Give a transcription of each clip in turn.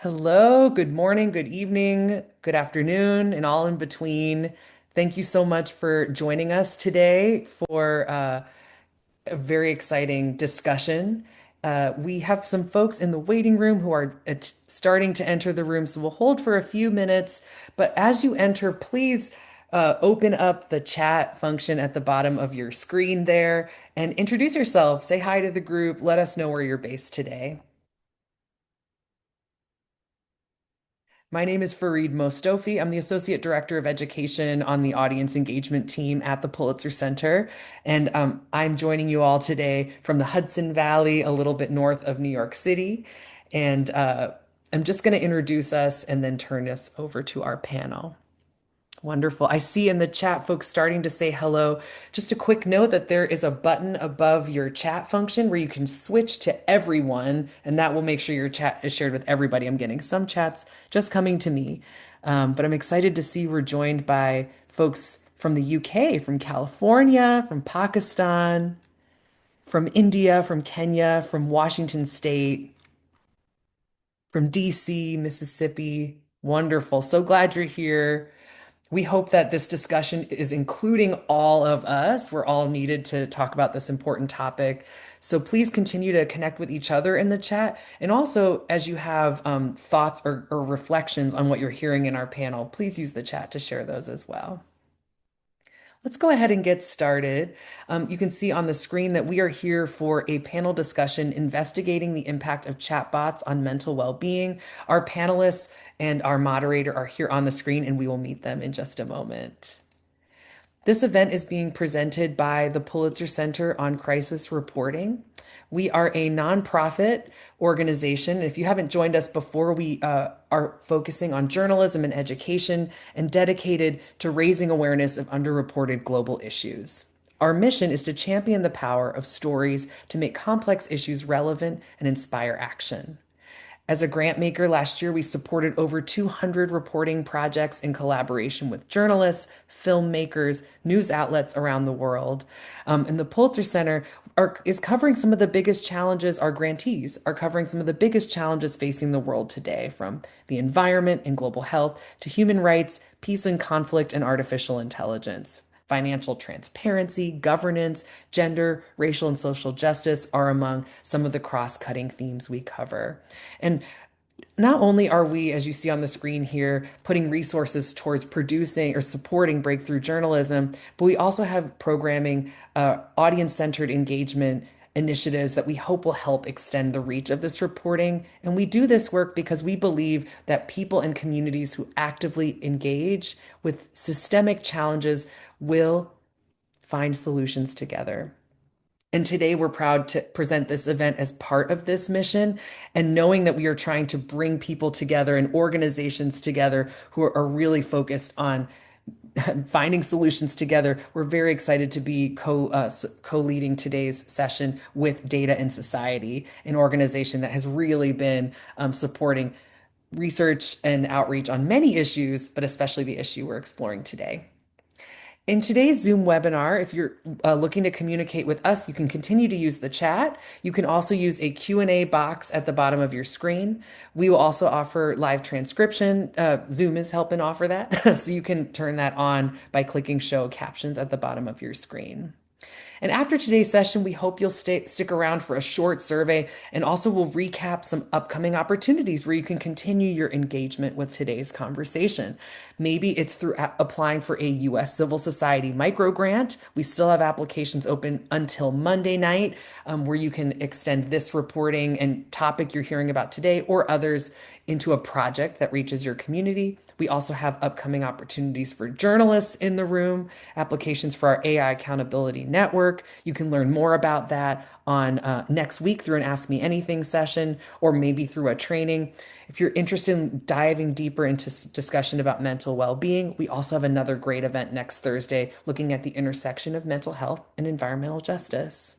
Hello, good morning, good evening, good afternoon, and all in between. Thank you so much for joining us today for a very exciting discussion. We have some folks in the waiting room who are starting to enter the room, so we'll hold for a few minutes. But as you enter, please open up the chat function at the bottom of your screen there and introduce yourself. Say hi to the group. Let us know where you're based today. My name is Fareed Mostofi. I'm the Associate Director of Education on the Audience Engagement team at the Pulitzer Center. And I'm joining you all today from the Hudson Valley, a little bit north of New York City. And I'm just going to introduce us and then turn us over to our panel. Wonderful. I see in the chat folks starting to say hello. Just a quick note that there is a button above your chat function where you can switch to everyone, and that will make sure your chat is shared with everybody. I'm getting some chats just coming to me, but I'm excited to see we're joined by folks from the UK, from California, from Pakistan, from India, from Kenya, from Washington State, from DC, Mississippi. Wonderful. So glad you're here. We hope that this discussion is including all of us. We're all needed to talk about this important topic. So please continue to connect with each other in the chat. And also, as you have thoughts or reflections on what you're hearing in our panel, please use the chat to share those as well. Let's go ahead and get started. You can see on the screen that we are here for a panel discussion investigating the impact of chatbots on mental well-being. Our panelists and our moderator are here on the screen, and we will meet them in just a moment. This event is being presented by the Pulitzer Center on Crisis Reporting. We are a nonprofit organization. If you haven't joined us before, we are focusing on journalism and education and dedicated to raising awareness of underreported global issues. Our mission is to champion the power of stories to make complex issues relevant and inspire action. As a grant maker last year, we supported over 200 reporting projects in collaboration with journalists, filmmakers, news outlets around the world. And the Pulitzer Center is covering some of the biggest challenges, our grantees are covering some of the biggest challenges facing the world today, from the environment and global health to human rights, peace and conflict, and artificial intelligence. Financial transparency, governance, gender, racial, and social justice are among some of the cross-cutting themes we cover. And not only are we, as you see on the screen here, putting resources towards producing or supporting breakthrough journalism, but we also have programming, audience-centered engagement initiatives that we hope will help extend the reach of this reporting. And we do this work because we believe that people and communities who actively engage with systemic challenges will find solutions together. And today we're proud to present this event as part of this mission. And knowing that we are trying to bring people together and organizations together who are really focused on finding solutions together, we're very excited to be co-leading today's session with Data in Society, an organization that has really been supporting research and outreach on many issues, but especially the issue we're exploring today. In today's Zoom webinar, if you're looking to communicate with us, you can continue to use the chat. You can also use a Q&A box at the bottom of your screen. We will also offer live transcription. Zoom is helping offer that. So you can turn that on by clicking show captions at the bottom of your screen. And after today's session, we hope you'll stick around for a short survey, and also we'll recap some upcoming opportunities where you can continue your engagement with today's conversation. Maybe it's through applying for a U.S. Civil Society micro grant. We still have applications open until Monday night, where you can extend this reporting and topic you're hearing about today or others into a project that reaches your community. We also have upcoming opportunities for journalists in the room, applications for our AI Accountability Network. You can learn more about that on next week through an Ask Me Anything session, or maybe through a training. If you're interested in diving deeper into discussion about mental well-being, we also have another great event next Thursday looking at the intersection of mental health and environmental justice.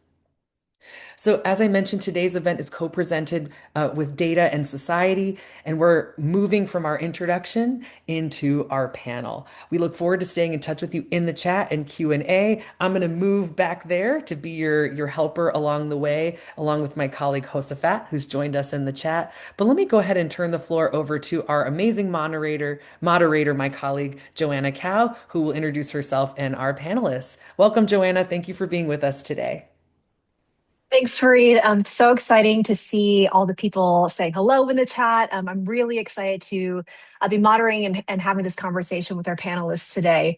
So, as I mentioned, today's event is co-presented with Data and Society, and we're moving from our introduction into our panel. We look forward to staying in touch with you in the chat and Q&A. I'm going to move back there to be your helper along the way, along with my colleague Josafat, who's joined us in the chat. But let me go ahead and turn the floor over to our amazing moderator, my colleague Joanna Cow, who will introduce herself and our panelists. Welcome, Joanna. Thank you for being with us today. Thanks, Fareed. So exciting to see all the people saying hello in the chat. I'm really excited to be moderating and having this conversation with our panelists today.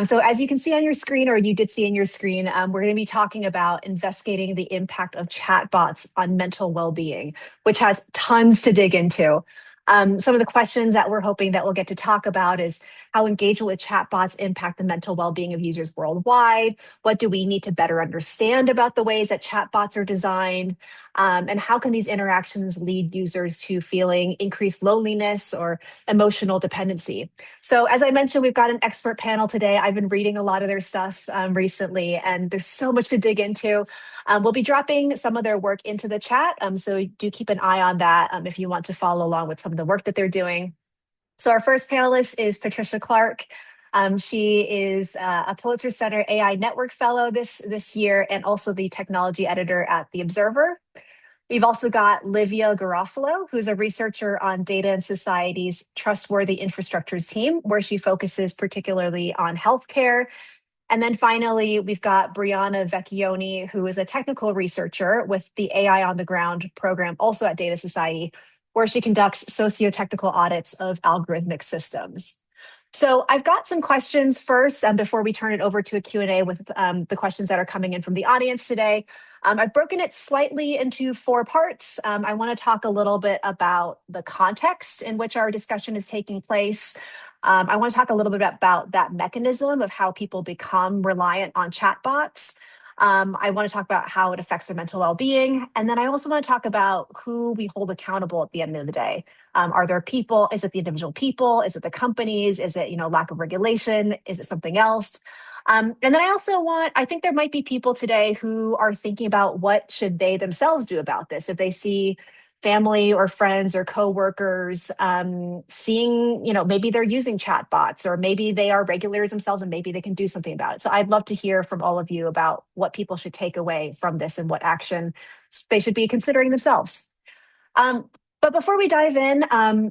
So as you can see on your screen, or you did see in your screen, we're going to be talking about investigating the impact of chatbots on mental well-being, which has tons to dig into. Some of the questions that we're hoping that we'll get to talk about is how engagement with chatbots impact the mental well-being of users worldwide. What do we need to better understand about the ways that chatbots are designed? And how can these interactions lead users to feeling increased loneliness or emotional dependency? So, as I mentioned, we've got an expert panel today. I've been reading a lot of their stuff recently, and there's so much to dig into. We'll be dropping some of their work into the chat. So, do keep an eye on that if you want to follow along with some of the work that they're doing. So our first panelist is Patricia Clarke. She is a Pulitzer Center AI Network Fellow this year and also the technology editor at The Observer. We've also got Livia Garofalo, who's a researcher on Data and Society's Trustworthy Infrastructures team, where she focuses particularly on healthcare. And then finally, we've got Briana Vecchione, who is a technical researcher with the AI on the Ground program, also at Data Society, where she conducts socio-technical audits of algorithmic systems. So I've got some questions first before we turn it over to a Q&A with the questions that are coming in from the audience today. I've broken it slightly into four parts. I want to talk a little bit about the context in which our discussion is taking place. I want to talk a little bit about that mechanism of how people become reliant on chatbots. I want to talk about how it affects their mental well-being. And then I also want to talk about who we hold accountable at the end of the day. Are there people? Is it the individual people? Is it the companies? Is it, lack of regulation? Is it something else? And then I think there might be people today who are thinking about what should they themselves do about this if they see family or friends or coworkers seeing, maybe they're using chatbots or maybe they are regulators themselves and maybe they can do something about it. So I'd love to hear from all of you about what people should take away from this and what action they should be considering themselves. Um, but before we dive in,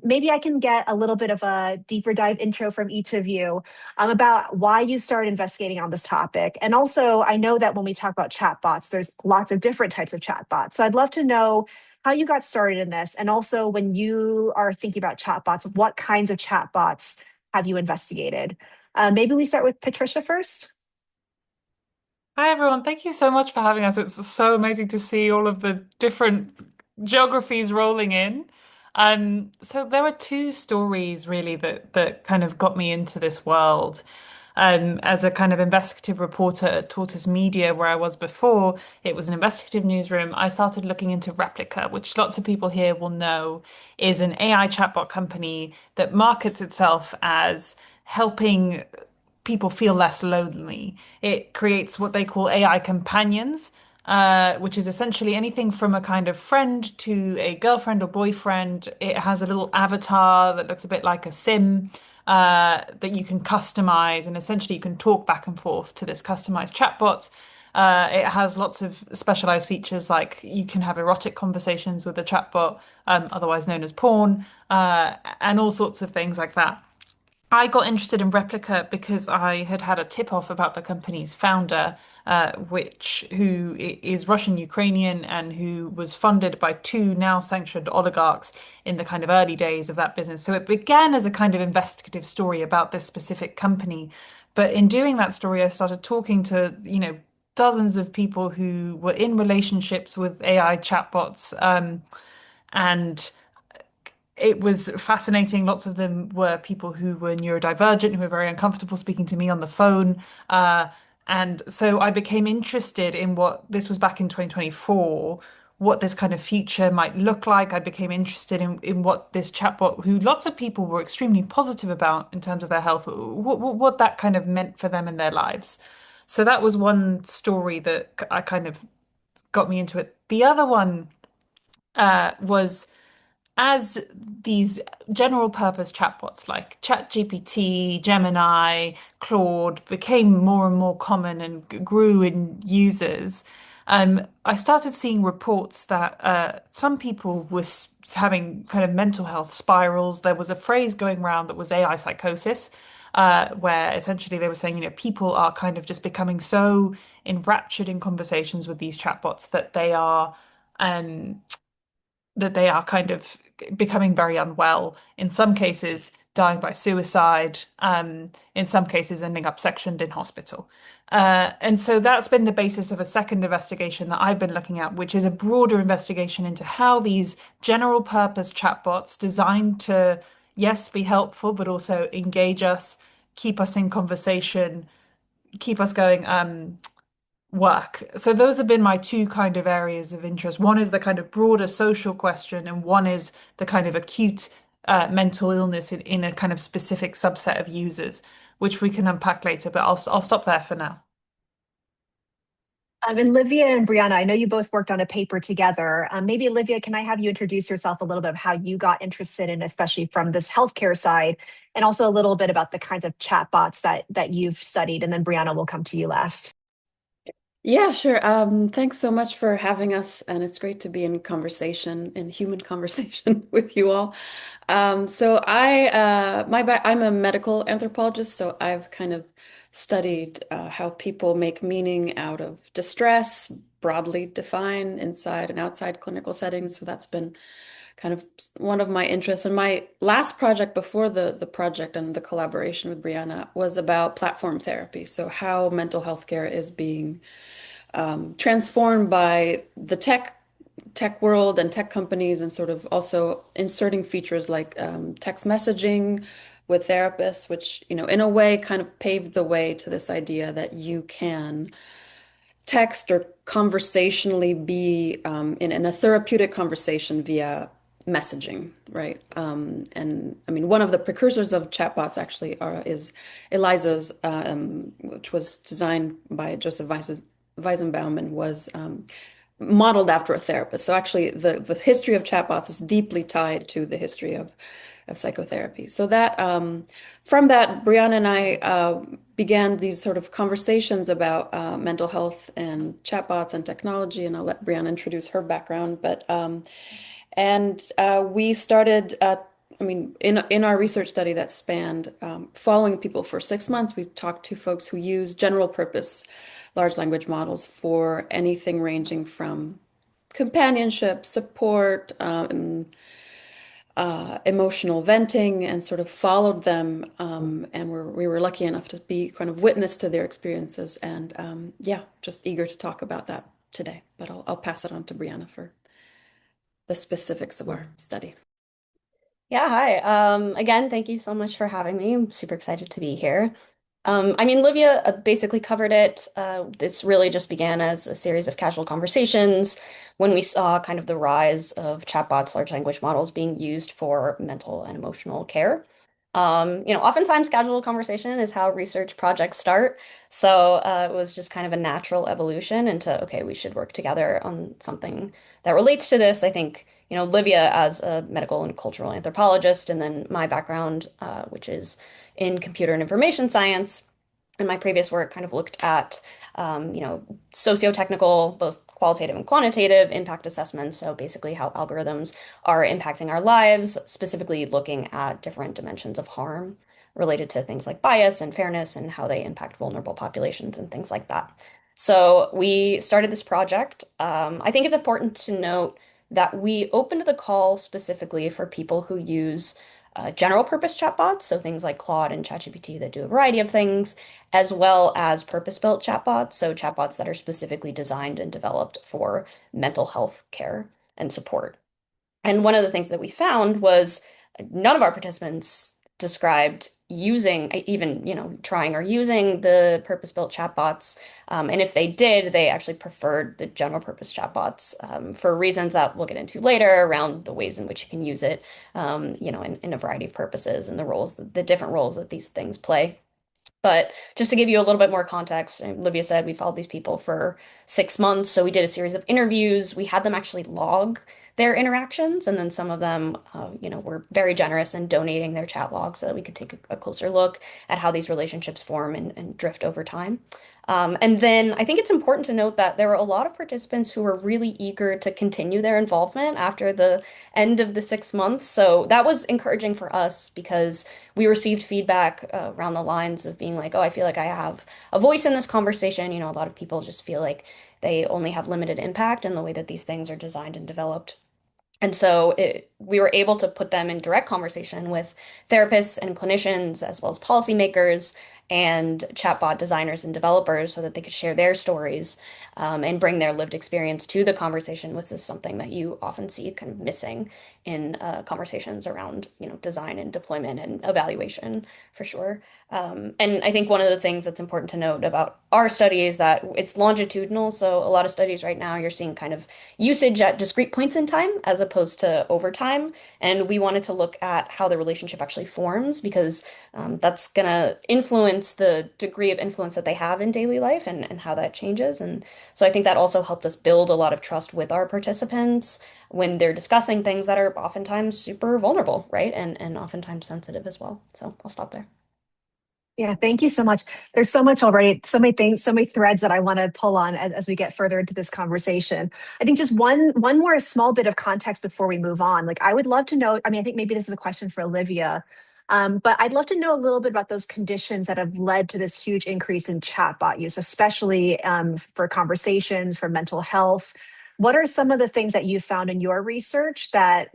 maybe I can get a little bit of a deeper dive intro from each of you about why you started investigating on this topic. And also, I know that when we talk about chatbots, there's lots of different types of chatbots. So I'd love to know how you got started in this. And also, when you are thinking about chatbots, what kinds of chatbots have you investigated? Maybe we start with Patricia first. Hi everyone, thank you so much for having us. It's so amazing to see all of the different geographies rolling in. So there were two stories really that kind of got me into this world. As a kind of investigative reporter at Tortoise Media, where I was before, it was an investigative newsroom. I started looking into Replica, which lots of people here will know is an AI chatbot company that markets itself as helping people feel less lonely. It creates what they call AI companions, which is essentially anything from a kind of friend to a girlfriend or boyfriend. It has a little avatar that looks a bit like a sim that you can customize, and essentially you can talk back and forth to this customized chatbot. It has lots of specialized features like you can have erotic conversations with a chatbot, otherwise known as porn, and all sorts of things like that. I got interested in Replica because I had had a tip off about the company's founder, which who is Russian Ukrainian and who was funded by two now sanctioned oligarchs in the kind of early days of that business. So it began as a kind of investigative story about this specific company. But in doing that story, I started talking to, dozens of people who were in relationships with AI chatbots, and it was fascinating. Lots of them were people who were neurodivergent, who were very uncomfortable speaking to me on the phone. And so I became interested in what this was back in 2024, what this kind of future might look like. I became interested in what this chatbot, who lots of people were extremely positive about in terms of their health, what that kind of meant for them in their lives. So that was one story that I kind of got me into it. The other one was as these general purpose chatbots like ChatGPT, Gemini, Claude became more and more common and grew in users, I started seeing reports that some people were having kind of mental health spirals. There was a phrase going around that was AI psychosis, where essentially they were saying, people are kind of just becoming so enraptured in conversations with these chatbots um, that they are kind of becoming very unwell, in some cases dying by suicide, in some cases ending up sectioned in hospital. And so that's been the basis of a second investigation that I've been looking at, which is a broader investigation into how these general purpose chatbots designed to, yes, be helpful, but also engage us, keep us in conversation, keep us going, work. So those have been my two kind of areas of interest. One is the kind of broader social question, and one is the kind of acute mental illness in a kind of specific subset of users, which we can unpack later. But I'll stop there for now. And Livia and Briana, I know you both worked on a paper together. Maybe Livia, can I have you introduce yourself a little bit of how you got interested in, especially from this healthcare side, and also a little bit about the kinds of chatbots that you've studied, and then Briana will come to you last. Yeah, sure. Thanks so much for having us, and it's great to be in conversation, in human conversation with you all. So I'm a medical anthropologist, so I've kind of studied how people make meaning out of distress, broadly defined inside and outside clinical settings. So that's been kind of one of my interests. And my last project before the project and the collaboration with Briana was about platform therapy. So how mental health care is being transformed by the tech world and tech companies, and sort of also inserting features like text messaging with therapists, which, in a way kind of paved the way to this idea that you can text or conversationally be in a therapeutic conversation via messaging, right? And I mean, one of the precursors of chatbots actually is Eliza's, which was designed by Joseph Weizenbaum and was modeled after a therapist. So actually, the history of chatbots is deeply tied to the history of psychotherapy. So that from that, Brianna and I began these sort of conversations about mental health and chatbots and technology, and I'll let Brianna introduce her background. But and we started. I mean, in our research study that spanned following people for 6 months, we talked to folks who use general purpose large language models for anything ranging from companionship, support, emotional venting, and sort of followed them. And we were lucky enough to be kind of witness to their experiences. And yeah, just eager to talk about that today. But I'll pass it on to Brianna for the specifics of our study. Yeah, hi. Again, thank you so much for having me. I'm super excited to be here. I mean, Livia basically covered it. This really just began as a series of casual conversations when we saw kind of the rise of chatbots, large language models being used for mental and emotional care. Oftentimes casual conversation is how research projects start. So it was just kind of a natural evolution into, okay, we should work together on something that relates to this. I think, Livia as a medical and cultural anthropologist, and then my background, which is in computer and information science. And my previous work kind of looked at, socio-technical, both qualitative and quantitative impact assessments. So basically how algorithms are impacting our lives, specifically looking at different dimensions of harm related to things like bias and fairness and how they impact vulnerable populations and things like that. So we started this project. I think it's important to note that we opened the call specifically for people who use general purpose chatbots, so things like Claude and ChatGPT that do a variety of things, as well as purpose-built chatbots, so chatbots that are specifically designed and developed for mental health care and support. And one of the things that we found was none of our participants described using, even, trying or using the purpose-built chatbots. And if they did, they actually preferred the general purpose chatbots for reasons that we'll get into later around the ways in which you can use it, in a variety of purposes and the different roles that these things play. But just to give you a little bit more context, Livia said we followed these people for 6 months. So we did a series of interviews. We had them actually log their interactions, and then some of them, were very generous in donating their chat logs so that we could take a closer look at how these relationships form and drift over time. And then I think it's important to note that there were a lot of participants who were really eager to continue their involvement after the end of the 6 months. So that was encouraging for us because we received feedback around the lines of being like, oh, I feel like I have a voice in this conversation. A lot of people just feel like they only have limited impact in the way that these things are designed and developed. And so we were able to put them in direct conversation with therapists and clinicians, as well as policymakers and chatbot designers and developers, so that they could share their stories and bring their lived experience to the conversation, which is something that you often see kind of missing in conversations around, design and deployment and evaluation, for sure. And I think one of the things that's important to note about our study is that it's longitudinal. So a lot of studies right now, you're seeing kind of usage at discrete points in time as opposed to over time. And we wanted to look at how the relationship actually forms because that's going to influence the degree of influence that they have in daily life and how that changes. And so I think that also helped us build a lot of trust with our participants when they're discussing things that are oftentimes super vulnerable, right? And oftentimes sensitive as well. So I'll stop there. Yeah, thank you so much. There's so much already, so many things, so many threads that I want to pull on as we get further into this conversation. I think just one more small bit of context before we move on. Like I would love to know, I mean, I think maybe this is a question for Olivia, but I'd love to know a little bit about those conditions that have led to this huge increase in chatbot use, especially for conversations, for mental health. What are some of the things that you found in your research that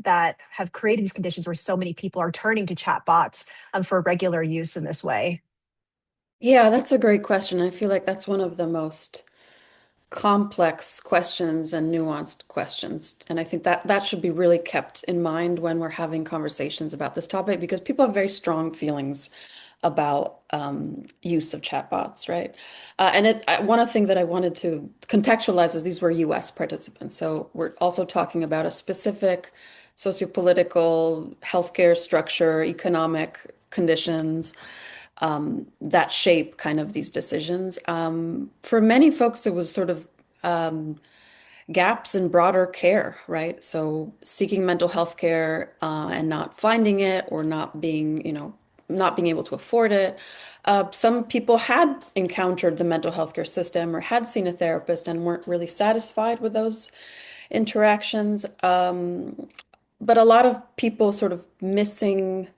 have created these conditions where so many people are turning to chatbots for regular use in this way? Yeah, that's a great question. I feel like that's one of the most complex questions and nuanced questions. And I think that that should be really kept in mind when we're having conversations about this topic because people have very strong feelings about use of chatbots, right? One of the things that I wanted to contextualize is these were US participants. So we're also talking about a specific sociopolitical, healthcare structure, economic conditions that shape kind of these decisions. For many folks, it was sort of gaps in broader care, right? So seeking mental health care and not finding it or not being, not being able to afford it. Some people had encountered the mental health care system or had seen a therapist and weren't really satisfied with those interactions. But a lot of people sort of missing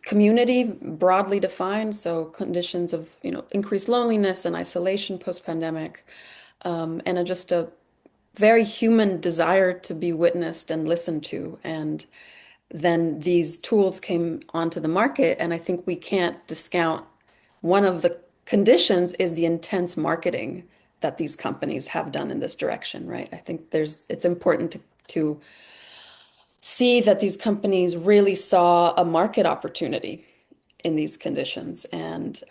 community broadly defined, so conditions of, increased loneliness and isolation post-pandemic, just a very human desire to be witnessed and listened to. And then these tools came onto the market, and I think we can't discount one of the conditions is the intense marketing that these companies have done in this direction, right? I think it's important to see that these companies really saw a market opportunity in these conditions and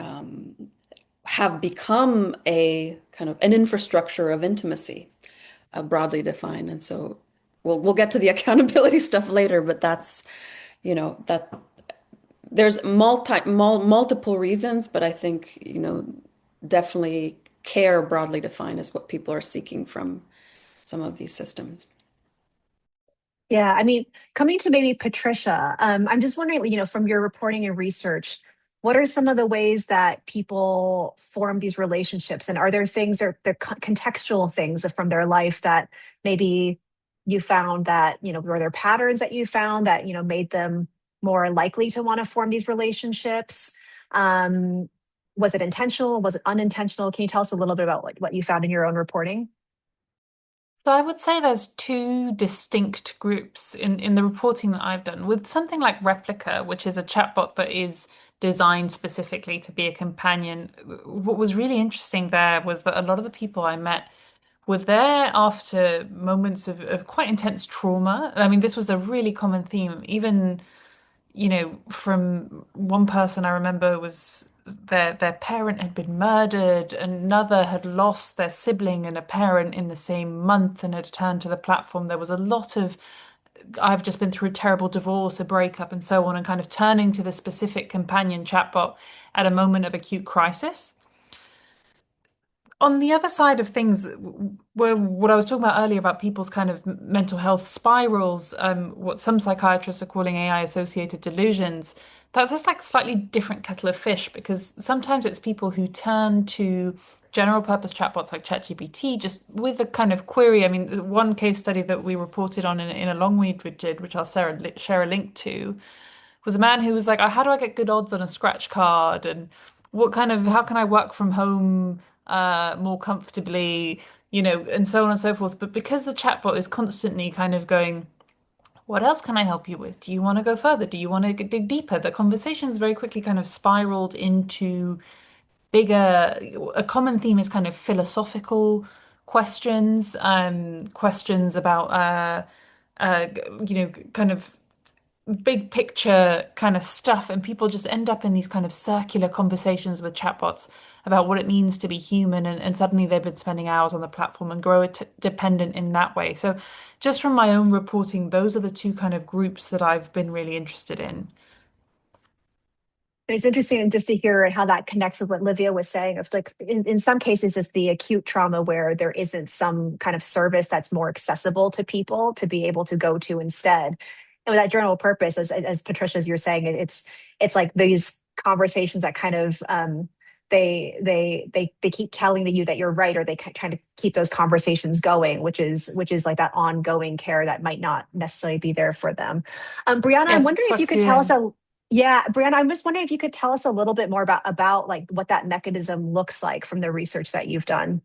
have become a kind of an infrastructure of intimacy, broadly defined. And so we'll get to the accountability stuff later, but that's, that there's multiple reasons, but I think, definitely care broadly defined is what people are seeking from some of these systems. Yeah, I mean, coming to maybe Patricia, I'm just wondering, from your reporting and research, what are some of the ways that people form these relationships? And are there things or they're contextual things from their life that maybe you found that, were there patterns that you found that, made them more likely to want to form these relationships? Um, was it intentional? Was it unintentional? Can you tell us a little bit about what you found in your own reporting? So I would say there's two distinct groups in the reporting that I've done with something like Replica, which is a chatbot that is designed specifically to be a companion. What was really interesting there was that a lot of the people I met were there after moments of quite intense trauma. I mean, this was a really common theme, even from one person I remember was their parent had been murdered, another had lost their sibling and a parent in the same month and had turned to the platform. There was a lot of I've just been through a terrible divorce, a breakup, and so on, and kind of turning to the specific companion chatbot at a moment of acute crisis. On the other side of things, where what I was talking about earlier about people's kind of mental health spirals, what some psychiatrists are calling AI-associated delusions, that's just like a slightly different kettle of fish because sometimes it's people who turn to general purpose chatbots like ChatGPT just with a kind of query. I mean, one case study that we reported on in a long read we did, which I'll share a link to, was a man who was like, how do I get good odds on a scratch card? And how can I work from home more comfortably, and so on and so forth. But because the chatbot is constantly kind of going, what else can I help you with? Do you want to go further? Do you want to dig deeper? The conversations very quickly kind of spiraled into bigger, a common theme is kind of philosophical questions, questions about, uh, kind of big picture kind of stuff, and people just end up in these kind of circular conversations with chatbots about what it means to be human, and suddenly they've been spending hours on the platform and grow it dependent in that way. So, just from my own reporting, those are the two kind of groups that I've been really interested in. And it's interesting just to hear how that connects with what Livia was saying. Of like, in some cases, it's the acute trauma where there isn't some kind of service that's more accessible to people to be able to go to instead. And with that general purpose, as Patricia, as you're saying, it's like these conversations that kind of they keep telling you that you're right, or they trying to keep those conversations going, which is like that ongoing care that might not necessarily be there for them. Brianna, I'm Yes, it wondering if you sucks could you tell us in. a yeah, Brianna, I'm just wondering if you could tell us a little bit more about like what that mechanism looks like from the research that you've done.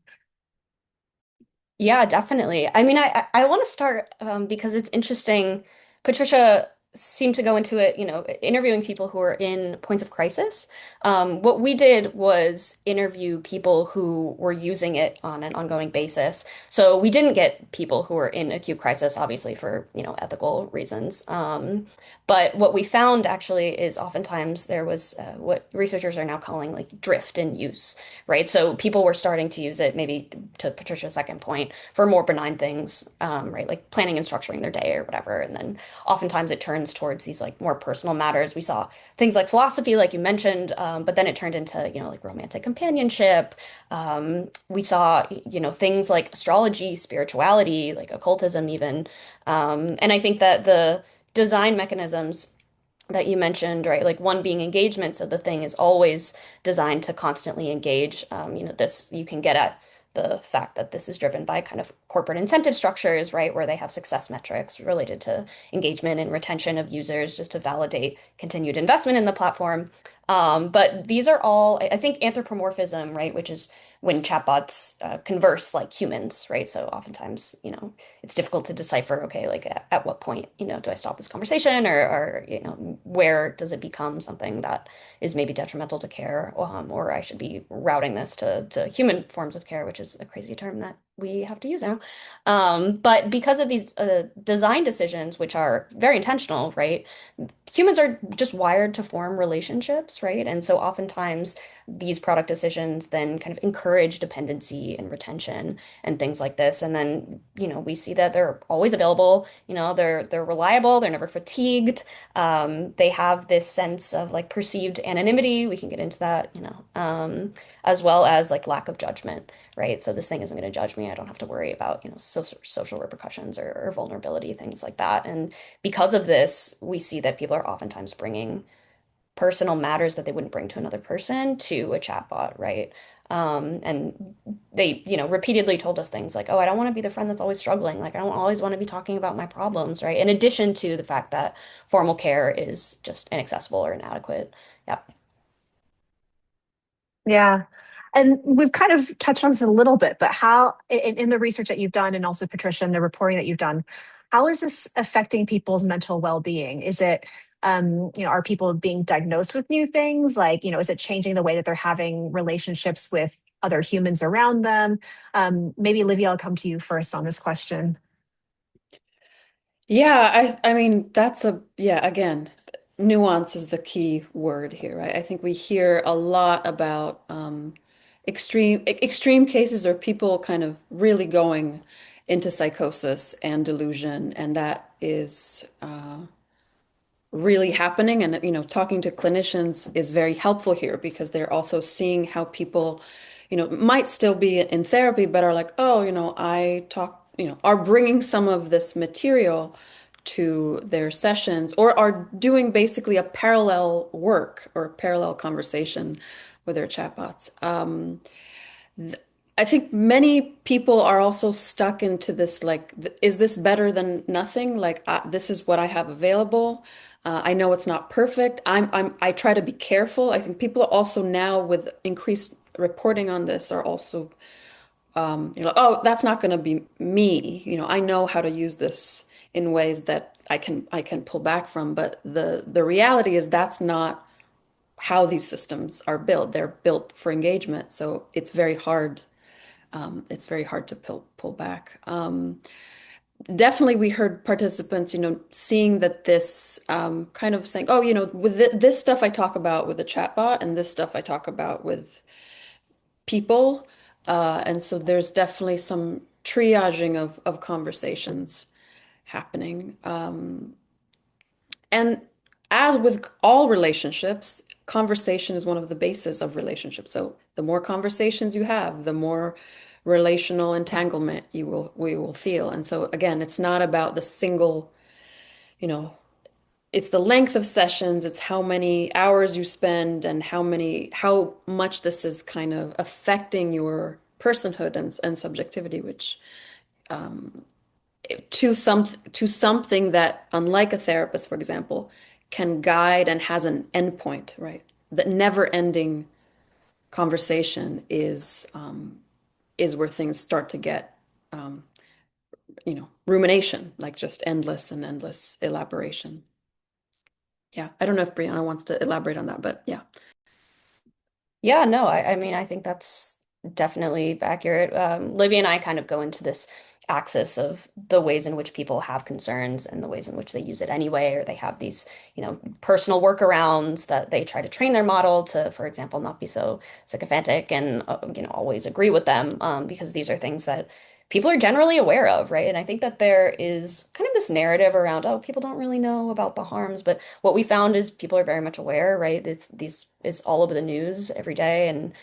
Yeah, definitely. I mean, I want to start because it's interesting. Patricia seemed to go into it, interviewing people who are in points of crisis. What we did was interview people who were using it on an ongoing basis. So we didn't get people who were in acute crisis, obviously for, ethical reasons. But what we found actually is oftentimes there was what researchers are now calling like drift in use, right? So people were starting to use it, maybe to Patricia's second point, for more benign things, right? Like planning and structuring their day or whatever. And then oftentimes it turns towards these like more personal matters. We saw things like philosophy, like you mentioned, but then it turned into, like romantic companionship. We saw, things like astrology, spirituality, like occultism even. And I think that the design mechanisms that you mentioned, right? Like one being engagement. So the thing is always designed to constantly engage. This you can get at the fact that this is driven by kind of corporate incentive structures, right? Where they have success metrics related to engagement and retention of users just to validate continued investment in the platform. But these are all, I think, anthropomorphism, right? Which is when chatbots converse like humans, right? So oftentimes, it's difficult to decipher, okay, like at what point, do I stop this conversation or, where does it become something that is maybe detrimental to care, or I should be routing this to human forms of care, which is a crazy term that we have to use now. But because of these design decisions, which are very intentional, right? Humans are just wired to form relationships, right? And so oftentimes these product decisions then kind of encourage dependency and retention and things like this. And then, we see that they're always available, they're reliable, they're never fatigued. They have this sense of like perceived anonymity. We can get into that, as well as like lack of judgment, right? So this thing isn't going to judge me. I don't have to worry about, social repercussions or vulnerability, things like that. And because of this, we see that people are oftentimes bringing personal matters that they wouldn't bring to another person to a chatbot, right? And they, repeatedly told us things like, oh, I don't want to be the friend that's always struggling. Like, I don't always want to be talking about my problems, right? In addition to the fact that formal care is just inaccessible or inadequate. Yeah. Yeah. And we've kind of touched on this a little bit, but how, in the research that you've done, and also Patricia, in the reporting that you've done, how is this affecting people's mental well-being? Is it, are people being diagnosed with new things? Like, is it changing the way that they're having relationships with other humans around them? Maybe Livia, I'll come to you first on this question. Yeah, I mean yeah, again, nuance is the key word here, right? I think we hear a lot about extreme cases or people kind of really going into psychosis and delusion, and that is really happening. And talking to clinicians is very helpful here because they're also seeing how people, might still be in therapy, but are like, oh, I talk, are bringing some of this material to their sessions or are doing basically a parallel work or parallel conversation with their chatbots. I think many people are also stuck into this like, is this better than nothing? Like, this is what I have available. I know it's not perfect. I try to be careful. I think people also now with increased reporting on this are also, oh, that's not going to be me. I know how to use this in ways that I can pull back from. But the reality is that's not how these systems are built. They're built for engagement, so it's very hard. It's very hard to pull back. Definitely, we heard participants, seeing that this kind of saying, oh, with this stuff I talk about with the chatbot, and this stuff I talk about with people. And so there's definitely some triaging of conversations happening. And as with all relationships, conversation is one of the bases of relationships. So the more conversations you have, the more relational entanglement we will feel. And so again, it's not about the single, you know, it's the length of sessions, it's how many hours you spend and how much this is kind of affecting your personhood and subjectivity, which to something that, unlike a therapist, for example, can guide and has an endpoint, right? That never-ending conversation is where things start to get, rumination, like just endless and endless elaboration. Yeah, I don't know if Briana wants to elaborate on that, but yeah. Yeah, no, I mean, I think that's definitely accurate. Livia and I kind of go into this axis of the ways in which people have concerns and the ways in which they use it anyway, or they have these, personal workarounds that they try to train their model to, for example, not be so sycophantic and, always agree with them, because these are things that people are generally aware of, right? And I think that there is kind of this narrative around, oh, people don't really know about the harms, but what we found is people are very much aware, right? It's all over the news every day, and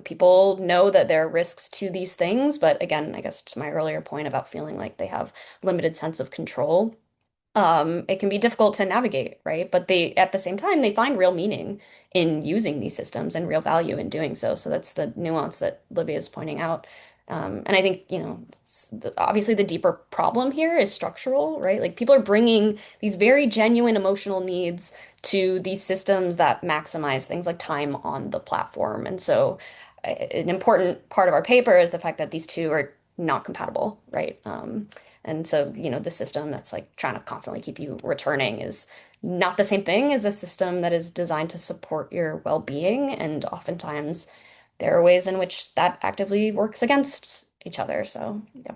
people know that there are risks to these things. But again, I guess to my earlier point about feeling like they have limited sense of control, it can be difficult to navigate, right? But they, at the same time, they find real meaning in using these systems and real value in doing so. So that's the nuance that Livia is pointing out. And I think, obviously the deeper problem here is structural, right? Like people are bringing these very genuine emotional needs to these systems that maximize things like time on the platform. And so an important part of our paper is the fact that these two are not compatible, right? And so, the system that's like trying to constantly keep you returning is not the same thing as a system that is designed to support your well-being. And oftentimes there are ways in which that actively works against each other. So, yeah.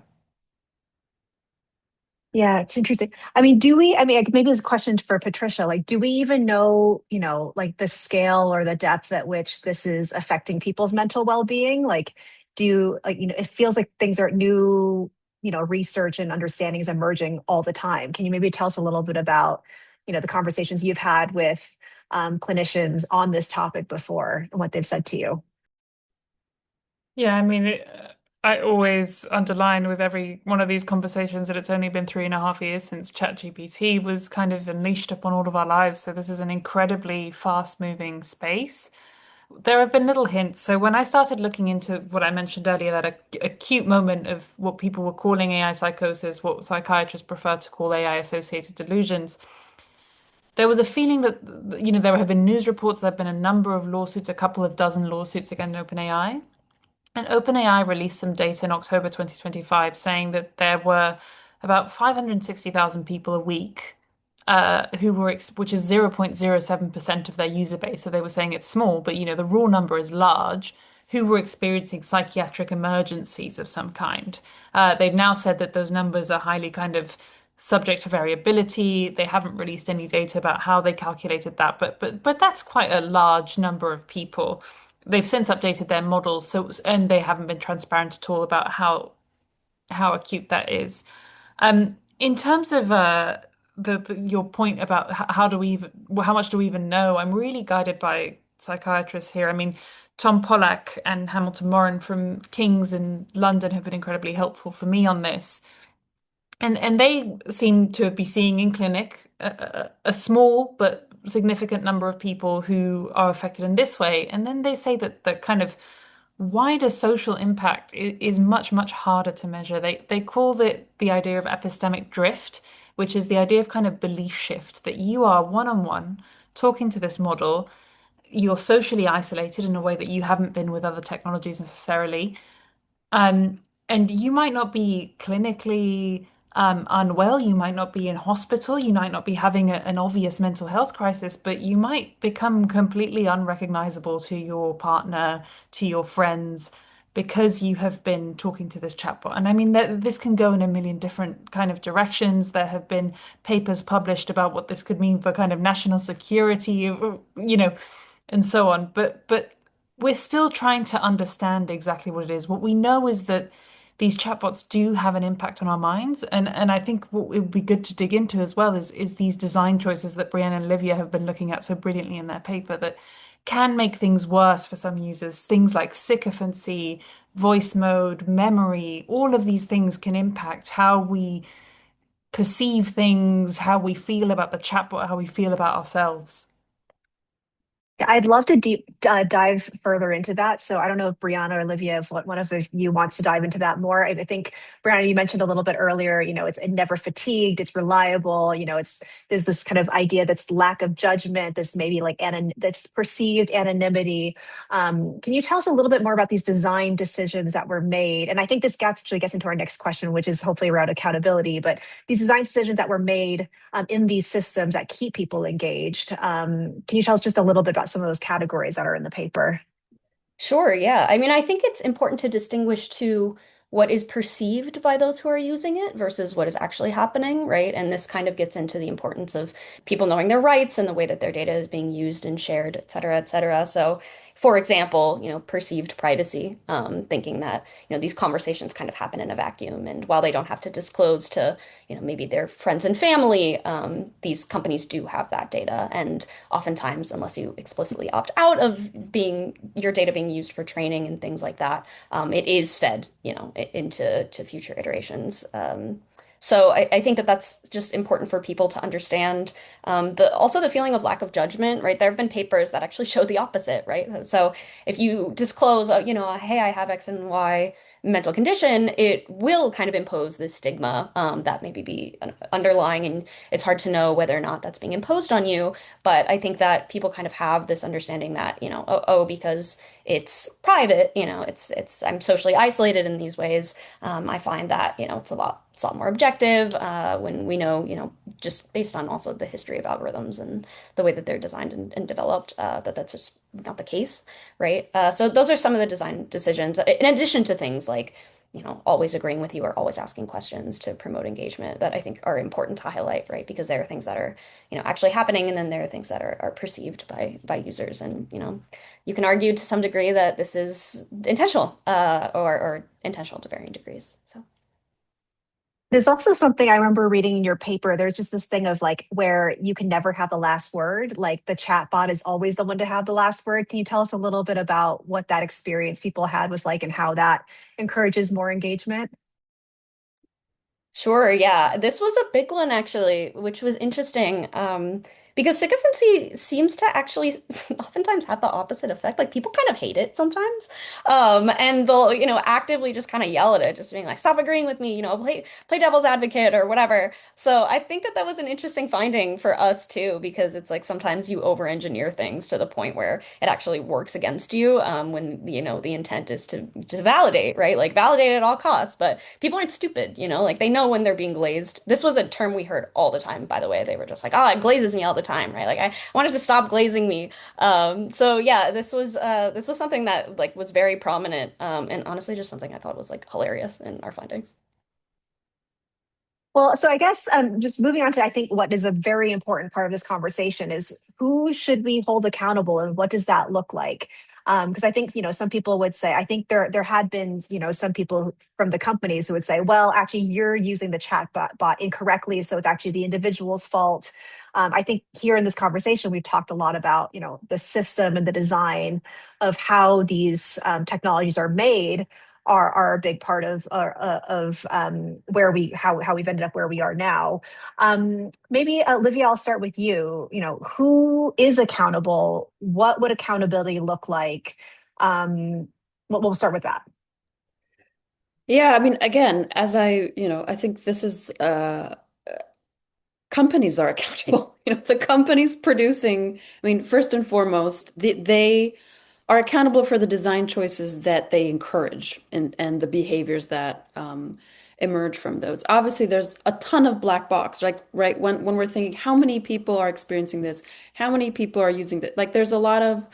Yeah, it's interesting. I mean, do we, I mean, like, maybe this is a question for Patricia, like, do we even know, like the scale or the depth at which this is affecting people's mental well-being? Like, it feels like things are new, research and understanding is emerging all the time. Can you maybe tell us a little bit about, the conversations you've had with clinicians on this topic before and what they've said to you? Yeah, I mean, I always underline with every one of these conversations that it's only been 3.5 years since ChatGPT was kind of unleashed upon all of our lives. So this is an incredibly fast-moving space. There have been little hints. So when I started looking into what I mentioned earlier, that acute moment of what people were calling AI psychosis, what psychiatrists prefer to call AI-associated delusions, there was a feeling that, there have been news reports, there have been a number of lawsuits, a couple of dozen lawsuits against OpenAI. And OpenAI released some data in October 2025 saying that there were about 560,000 people a week who were, which is 0.07% of their user base. So they were saying it's small, but the raw number is large, who were experiencing psychiatric emergencies of some kind. They've now said that those numbers are highly kind of subject to variability. They haven't released any data about how they calculated that, but that's quite a large number of people. They've since updated their models, and they haven't been transparent at all about how how acute that is. In terms of your point about how do we even, well, how much do we even know? I'm really guided by psychiatrists here. I mean, Tom Pollack and Hamilton Moran from King's in London have been incredibly helpful for me on this. And they seem to be seeing in clinic a small but significant number of people who are affected in this way. And then they say that the kind of wider social impact is much, much harder to measure. They call it the idea of epistemic drift, which is the idea of kind of belief shift, that you are one-on-one talking to this model. You're socially isolated in a way that you haven't been with other technologies necessarily. Um, and you might not be clinically unwell, you might not be in hospital, you might not be having an obvious mental health crisis, but you might become completely unrecognizable to your partner, to your friends, because you have been talking to this chatbot. And I mean, this can go in a million different kind of directions. There have been papers published about what this could mean for kind of national security, and so on. But we're still trying to understand exactly what it is. What we know is that these chatbots do have an impact on our minds, and I think what it would be good to dig into as well is these design choices that Briana and Livia have been looking at so brilliantly in their paper that can make things worse for some users. Things like sycophancy, voice mode, memory, all of these things can impact how we perceive things, how we feel about the chatbot, how we feel about ourselves. I'd love to deep dive further into that. So I don't know if Brianna or Olivia, if one of you wants to dive into that more. I think Brianna, you mentioned a little bit earlier. It's never fatigued, it's reliable. It's there's this kind of idea that's lack of judgment, this maybe like that's perceived anonymity. Can you tell us a little bit more about these design decisions that were made? And I think this actually gets into our next question, which is hopefully around accountability. But these design decisions that were made in these systems that keep people engaged. Can you tell us just a little bit about some of those categories that are in the paper? Sure, yeah. I mean, I think it's important to distinguish to what is perceived by those who are using it versus what is actually happening, right? And this kind of gets into the importance of people knowing their rights and the way that their data is being used and shared, et cetera, et cetera. So, for example, perceived privacy, thinking that, these conversations kind of happen in a vacuum. And while they don't have to disclose to, maybe their friends and family, these companies do have that data. And oftentimes, unless you explicitly opt out of being your data being used for training and things like that, it is fed, into future iterations. So I think that that's just important for people to understand. Also the feeling of lack of judgment, right? There have been papers that actually show the opposite, right? So if you disclose, hey, I have X and Y mental condition, it will kind of impose this stigma that maybe be underlying, and it's hard to know whether or not that's being imposed on you. But I think that people kind of have this understanding that, because it's private, I'm socially isolated in these ways. I find that, it's a lot more objective when we know, just based on also the history of algorithms and the way that they're designed and developed, that that's just not the case, right? So those are some of the design decisions, in addition to things like, always agreeing with you or always asking questions to promote engagement that I think are important to highlight, right? Because there are things that are, actually happening, and then there are things that are perceived by users. And, you can argue to some degree that this is intentional, or intentional to varying degrees. So. There's also something I remember reading in your paper. There's just this thing of like where you can never have the last word. Like the chat bot is always the one to have the last word. Can you tell us a little bit about what that experience people had was like and how that encourages more engagement? Sure, yeah. This was a big one actually, which was interesting. Because sycophancy seems to actually oftentimes have the opposite effect. Like people kind of hate it sometimes. And they'll, actively just kind of yell at it, just being like, stop agreeing with me, play devil's advocate or whatever. So I think that that was an interesting finding for us too, because it's like sometimes you over-engineer things to the point where it actually works against you, when, the intent is to validate, right? Like validate at all costs. But people aren't stupid, like they know when they're being glazed. This was a term we heard all the time, by the way. They were just like, oh, it glazes me all the time, right? Like I wanted to stop glazing me. So yeah, this was something that like was very prominent, and honestly just something I thought was like hilarious in our findings. Well, so I guess just moving on to I think what is a very important part of this conversation is who should we hold accountable and what does that look like? Because I think, some people would say, I think there had been, some people from the companies who would say, well, actually, you're using the chat bot incorrectly, so it's actually the individual's fault. I think here in this conversation, we've talked a lot about, the system and the design of how these technologies are made are a big part of where how we've ended up where we are now. Maybe Livia, I'll start with you. Who is accountable? What would accountability look like? We'll start with that. Yeah, I mean, again, I think this is companies are accountable. The companies producing, I mean, first and foremost, they are accountable for the design choices that they encourage and the behaviors that emerge from those. Obviously, there's a ton of black box, like right when we're thinking how many people are experiencing this, how many people are using that. Like there's a lot of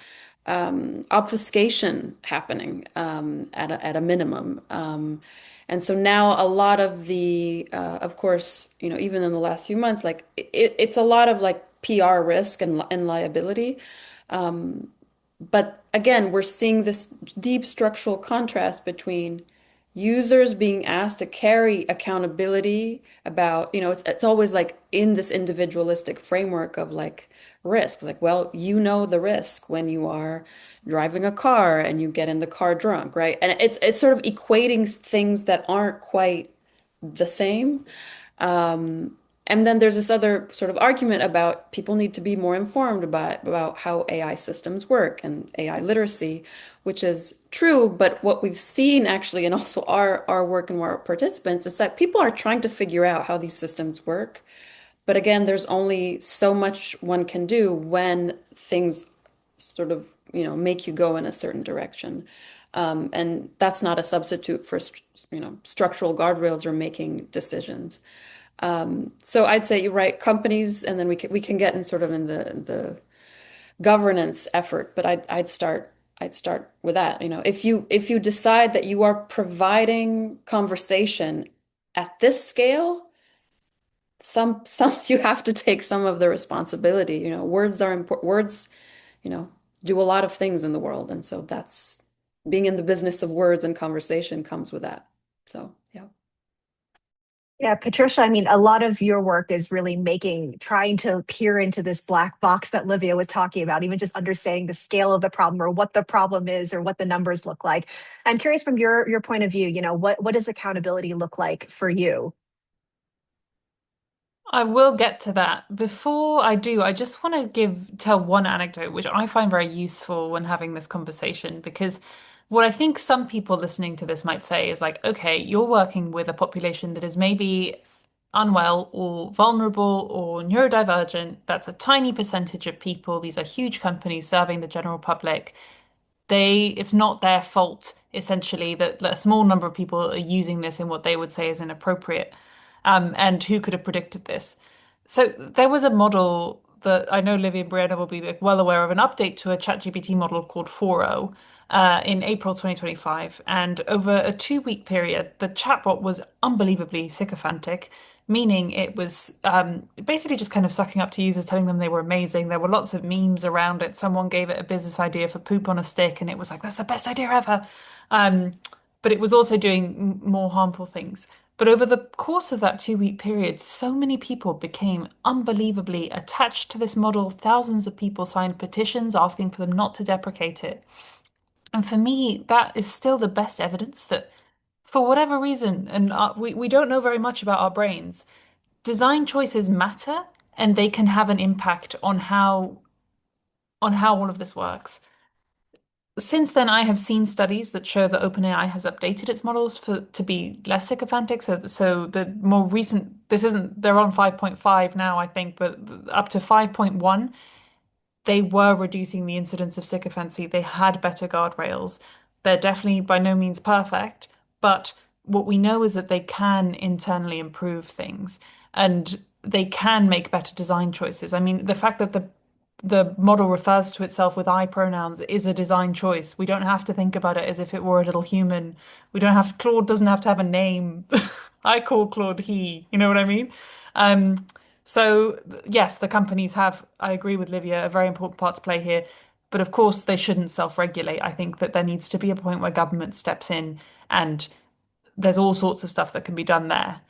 obfuscation happening at a minimum. And so now a lot of of course, even in the last few months, like it's a lot of like PR risk and liability. But again, we're seeing this deep structural contrast between users being asked to carry accountability about, it's always like in this individualistic framework of like risk. Like, well, the risk when you are driving a car and you get in the car drunk, right? And it's sort of equating things that aren't quite the same. Um, and then there's this other sort of argument about people need to be more informed about how AI systems work and AI literacy, which is true. But what we've seen actually, and also our work and our participants, is that people are trying to figure out how these systems work. But again, there's only so much one can do when things sort of, make you go in a certain direction. And that's not a substitute for, structural guardrails or making decisions. So I'd say you're right, companies, and then we can get in sort of in the governance effort, but I'd start with that. If you decide that you are providing conversation at this scale, some you have to take some of the responsibility. Words are important. Words, you know, do a lot of things in the world, and so that's being in the business of words and conversation comes with that. So yeah. Yeah, Patricia, I mean, a lot of your work is really trying to peer into this black box that Livia was talking about, even just understanding the scale of the problem or what the problem is or what the numbers look like. I'm curious from your point of view, what does accountability look like for you? I will get to that. Before I do, I just want to tell one anecdote, which I find very useful when having this conversation, because what I think some people listening to this might say is like, okay, you're working with a population that is maybe unwell or vulnerable or neurodivergent. That's a tiny percentage of people. These are huge companies serving the general public. It's not their fault, essentially, that a small number of people are using this in what they would say is inappropriate. And who could have predicted this? So there was a model that I know Livia and Briana will be like, well aware of, an update to a ChatGPT model called 4.0 in April 2025. And over a 2-week period, the chatbot was unbelievably sycophantic, meaning it was basically just kind of sucking up to users, telling them they were amazing. There were lots of memes around it. Someone gave it a business idea for poop on a stick, and it was like, that's the best idea ever. Um, but it was also doing more harmful things. But over the course of that 2-week period, so many people became unbelievably attached to this model. Thousands of people signed petitions asking for them not to deprecate it. And for me, that is still the best evidence that, for whatever reason, and we don't know very much about our brains, design choices matter and they can have an impact on how all of this works. Since then, I have seen studies that show that OpenAI has updated its models to be less sycophantic. So the more recent, this isn't, they're on 5.5 now, I think, but up to 5.1, they were reducing the incidence of sycophancy. They had better guardrails. They're definitely by no means perfect, but what we know is that they can internally improve things and they can make better design choices. I mean, the fact that the model refers to itself with I pronouns is a design choice. We don't have to think about it as if it were a little human. Claude doesn't have to have a name. I call Claude he, you know what I mean? Um, So, yes, the companies have, I agree with Livia, a very important part to play here. But of course, they shouldn't self-regulate. I think that there needs to be a point where government steps in, and there's all sorts of stuff that can be done there.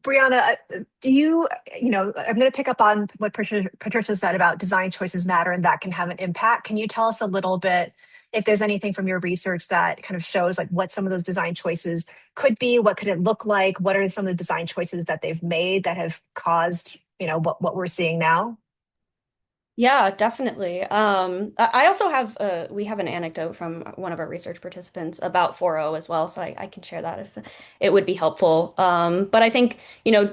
Briana, do you, I'm going to pick up on what Patricia said about design choices matter and that can have an impact. Can you tell us a little bit if there's anything from your research that kind of shows like what some of those design choices could be? What could it look like? What are some of the design choices that they've made that have caused, what we're seeing now? Yeah, definitely. I also have we have an anecdote from one of our research participants about 4.0 as well, so I can share that if it would be helpful. But I think,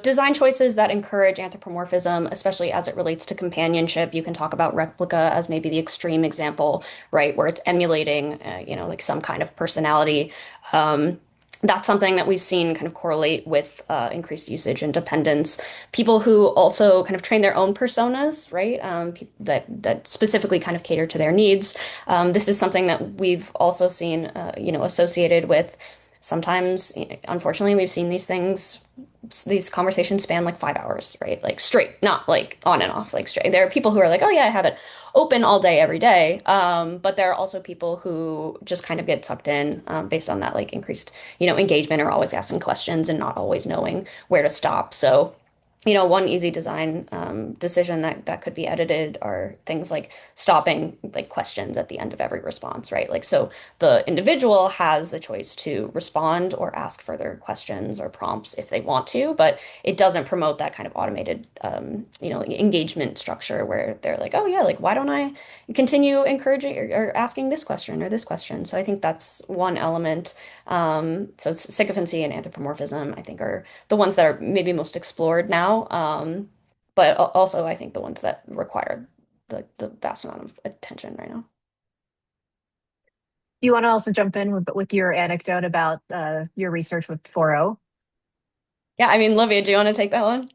design choices that encourage anthropomorphism, especially as it relates to companionship, you can talk about replica as maybe the extreme example, right, where it's emulating, like some kind of personality. That's something that we've seen kind of correlate with increased usage and dependence. People who also kind of train their own personas, right? That specifically kind of cater to their needs. This is something that we've also seen, associated with sometimes, unfortunately, we've seen these conversations span like 5 hours, right? Like straight, not like on and off, like straight. There are people who are like, oh yeah, I have it open all day, every day. But there are also people who just kind of get sucked in based on that like increased, engagement or always asking questions and not always knowing where to stop. So one easy design decision that could be edited are things like stopping like questions at the end of every response, right? Like so the individual has the choice to respond or ask further questions or prompts if they want to, but it doesn't promote that kind of automated engagement structure where they're like, oh yeah, like why don't I continue encouraging or asking this question or this question? So I think that's one element. So sycophancy and anthropomorphism, I think, are the ones that are maybe most explored now. But also, I think the ones that require the vast amount of attention right now. You want to also jump in with your anecdote about your research with 4.0? Yeah, I mean, Livia, do you want to take that one?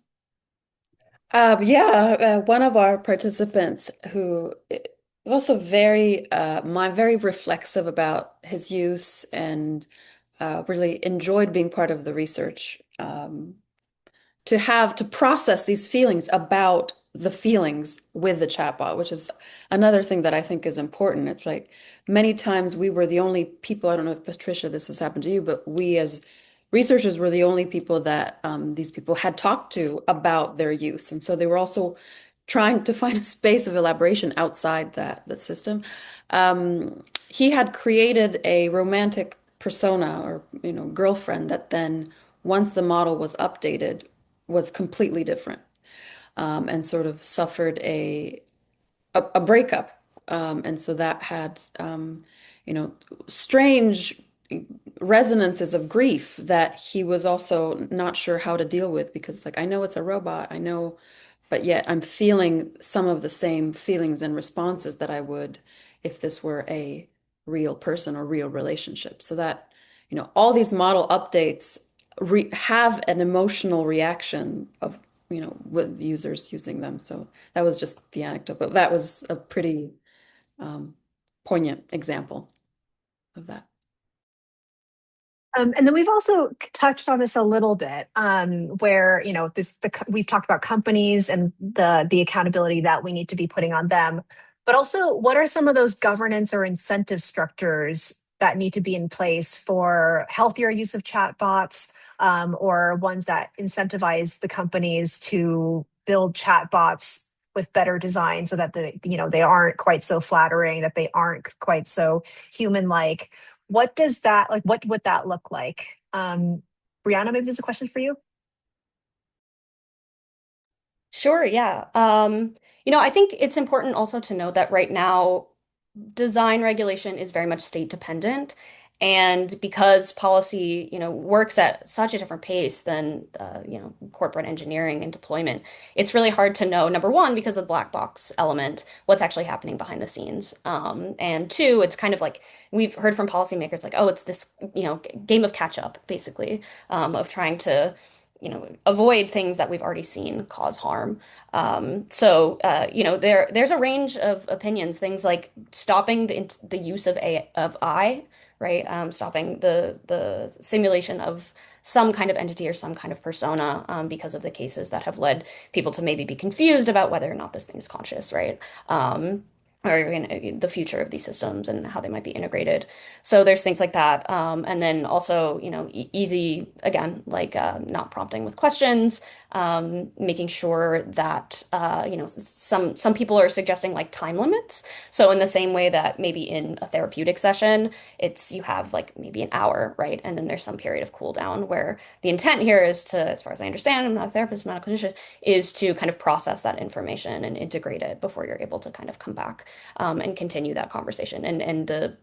Yeah, one of our participants who is also very reflexive about his use and really enjoyed being part of the research. To process these feelings about the feelings with the chatbot, which is another thing that I think is important. It's like many times we were the only people, I don't know if Patricia, this has happened to you, but we as researchers were the only people that these people had talked to about their use. And so they were also trying to find a space of elaboration outside the system. He had created a romantic persona or, girlfriend that then once the model was updated was completely different and sort of suffered a breakup. And so that had, you know, strange resonances of grief that he was also not sure how to deal with because, like, I know it's a robot, I know, but yet I'm feeling some of the same feelings and responses that I would if this were a real person or real relationship. So that, all these model updates have an emotional reaction of with users using them. So that was just the anecdote, but that was a pretty um, poignant example of that. And then we've also touched on this a little bit, where we've talked about companies and the accountability that we need to be putting on them, but also what are some of those governance or incentive structures that need to be in place for healthier use of chatbots, or ones that incentivize the companies to build chatbots with better design so that they aren't quite so flattering, that they aren't quite so human-like. What does that like? What would that look like? Briana, maybe this is a question for you. Sure, yeah. I think it's important also to note that right now, design regulation is very much state dependent. And because policy, works at such a different pace than, corporate engineering and deployment, it's really hard to know, number one, because of the black box element, what's actually happening behind the scenes. And two, it's kind of like we've heard from policymakers like, oh, it's this, game of catch up, basically, of trying to, avoid things that we've already seen cause harm. There's a range of opinions, things like stopping the use of I right? Stopping the simulation of some kind of entity or some kind of persona because of the cases that have led people to maybe be confused about whether or not this thing is conscious, right? Or the future of these systems and how they might be integrated. So there's things like that. And then also, easy, again, like not prompting with questions, making sure that, some people are suggesting like time limits. So in the same way that maybe in a therapeutic session, you have like maybe an hour, right? And then there's some period of cool down where the intent here is to, as far as I understand, I'm not a therapist, I'm not a clinician, is to kind of process that information and integrate it before you're able to kind of come back and continue that conversation. And the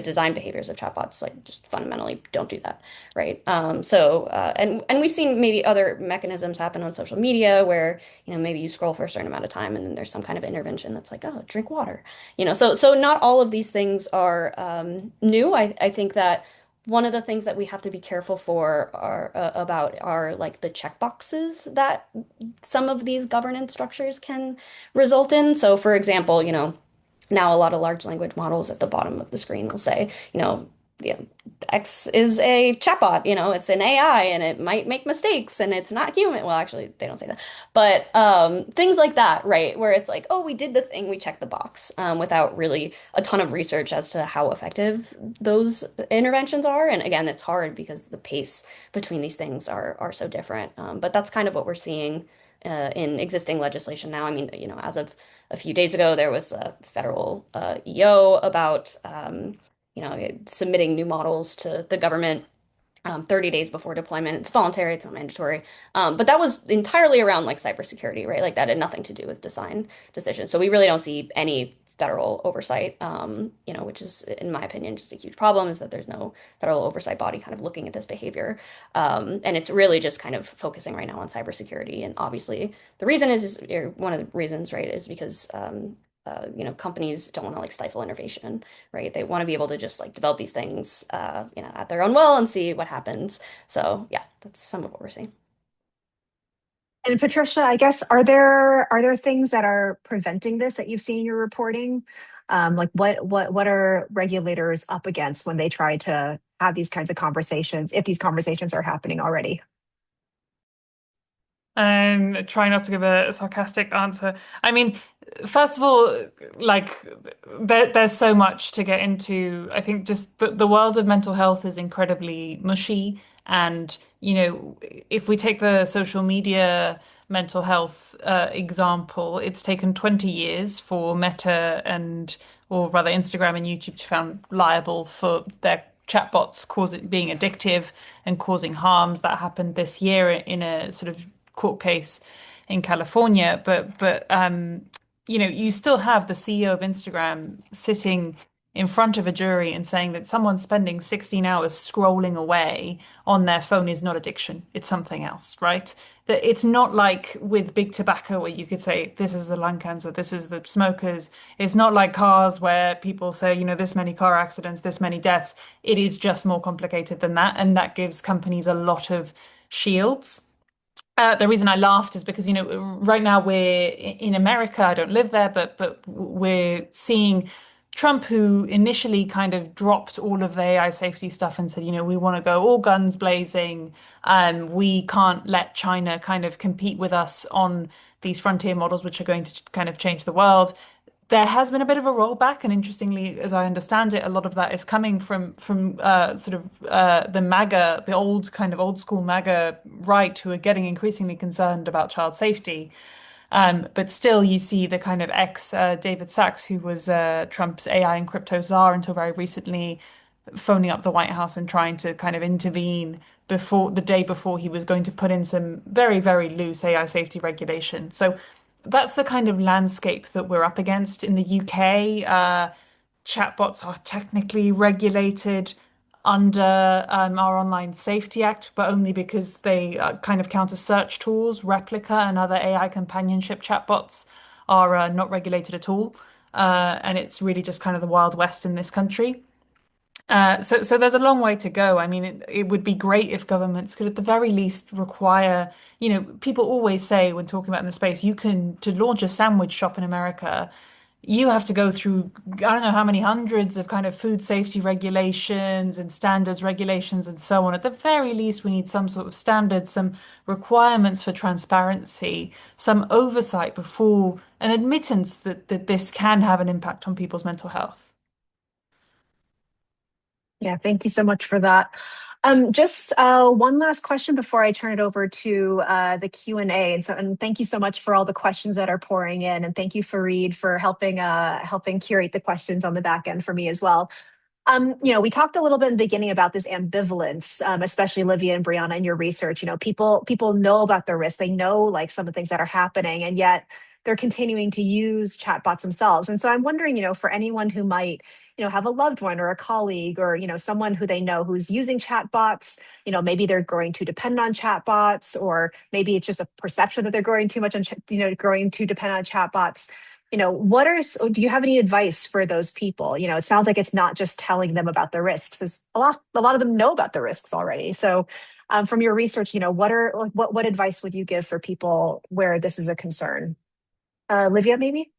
design behaviors of chatbots like just fundamentally don't do that, right? And we've seen maybe other mechanisms happen on social media where maybe you scroll for a certain amount of time and then there's some kind of intervention that's like, oh, drink water, so not all of these things are new. I think that one of the things that we have to be careful for are like the checkboxes that some of these governance structures can result in. So, for example, now a lot of large language models at the bottom of the screen will say, yeah, X is a chatbot, it's an AI and it might make mistakes and it's not human. Well, actually, they don't say that. But things like that, right? Where it's like, oh, we did the thing, we checked the box without really a ton of research as to how effective those interventions are. And again, it's hard because the pace between these things are so different. But that's kind of what we're seeing in existing legislation now. I mean, as of a few days ago, there was a federal EO about submitting new models to the government 30 days before deployment. It's voluntary, it's not mandatory. But that was entirely around like cybersecurity, right? Like that had nothing to do with design decisions. So we really don't see any federal oversight, which is, in my opinion, just a huge problem, is that there's no federal oversight body kind of looking at this behavior. And it's really just kind of focusing right now on cybersecurity. And obviously, the reason or one of the reasons, right, is because companies don't want to like stifle innovation, right? They want to be able to just like develop these things, at their own will and see what happens. So yeah, that's some of what we're seeing. And Patricia, I guess are there things that are preventing this that you've seen in your reporting? Like what are regulators up against when they try to have these kinds of conversations, if these conversations are happening already? Try not to give a sarcastic answer. I mean, first of all, like there's so much to get into. I think just the world of mental health is incredibly mushy. And, if we take the social media mental health example, it's taken 20 years for Meta or rather Instagram and YouTube to be found liable for their chatbots being addictive and causing harms. That happened this year in a sort of court case in California. But you still have the CEO of Instagram sitting in front of a jury and saying that someone spending 16 hours scrolling away on their phone is not addiction, it's something else, right? That it's not like with big tobacco where you could say this is the lung cancer, this is the smokers. It's not like cars where people say, this many car accidents, this many deaths. It is just more complicated than that, and that gives companies a lot of shields. The reason I laughed is because, right now we're in America. I don't live there, but we're seeing Trump, who initially kind of dropped all of the AI safety stuff and said, we want to go all guns blazing. We can't let China kind of compete with us on these frontier models, which are going to kind of change the world. There has been a bit of a rollback, and interestingly, as I understand it, a lot of that is coming from sort of the MAGA, the old school MAGA right, who are getting increasingly concerned about child safety. But still, you see the kind of ex David Sachs, who was Trump's AI and crypto czar until very recently, phoning up the White House and trying to kind of intervene the day before he was going to put in some very, very loose AI safety regulation. So that's the kind of landscape that we're up against in the UK. Chatbots are technically regulated under our Online Safety Act, but only because they kind of counter search tools. Replica and other AI companionship chatbots are not regulated at all. And it's really just kind of the Wild West in this country. So there's a long way to go. I mean, it would be great if governments could at the very least require, people always say when talking about in the space, to launch a sandwich shop in America, you have to go through, I don't know how many hundreds of kind of food safety regulations and standards regulations and so on. At the very least, we need some sort of standards, some requirements for transparency, some oversight before an admittance that this can have an impact on people's mental health. Yeah, thank you so much for that. Just one last question before I turn it over to the Q&A. And thank you so much for all the questions that are pouring in, and thank you, Fareed, for helping curate the questions on the back end for me as well. We talked a little bit in the beginning about this ambivalence, especially Livia and Briana in your research. People know about the risks. They know like some of the things that are happening, and yet they're continuing to use chatbots themselves. And so I'm wondering, for anyone who might, have a loved one or a colleague or, someone who they know who's using chatbots, maybe they're growing too dependent on chatbots, or maybe it's just a perception that they're growing too much on, growing too dependent on chatbots. Do you have any advice for those people? It sounds like it's not just telling them about the risks. There's a lot of them know about the risks already. So, from your research, what advice would you give for people where this is a concern? Livia, maybe?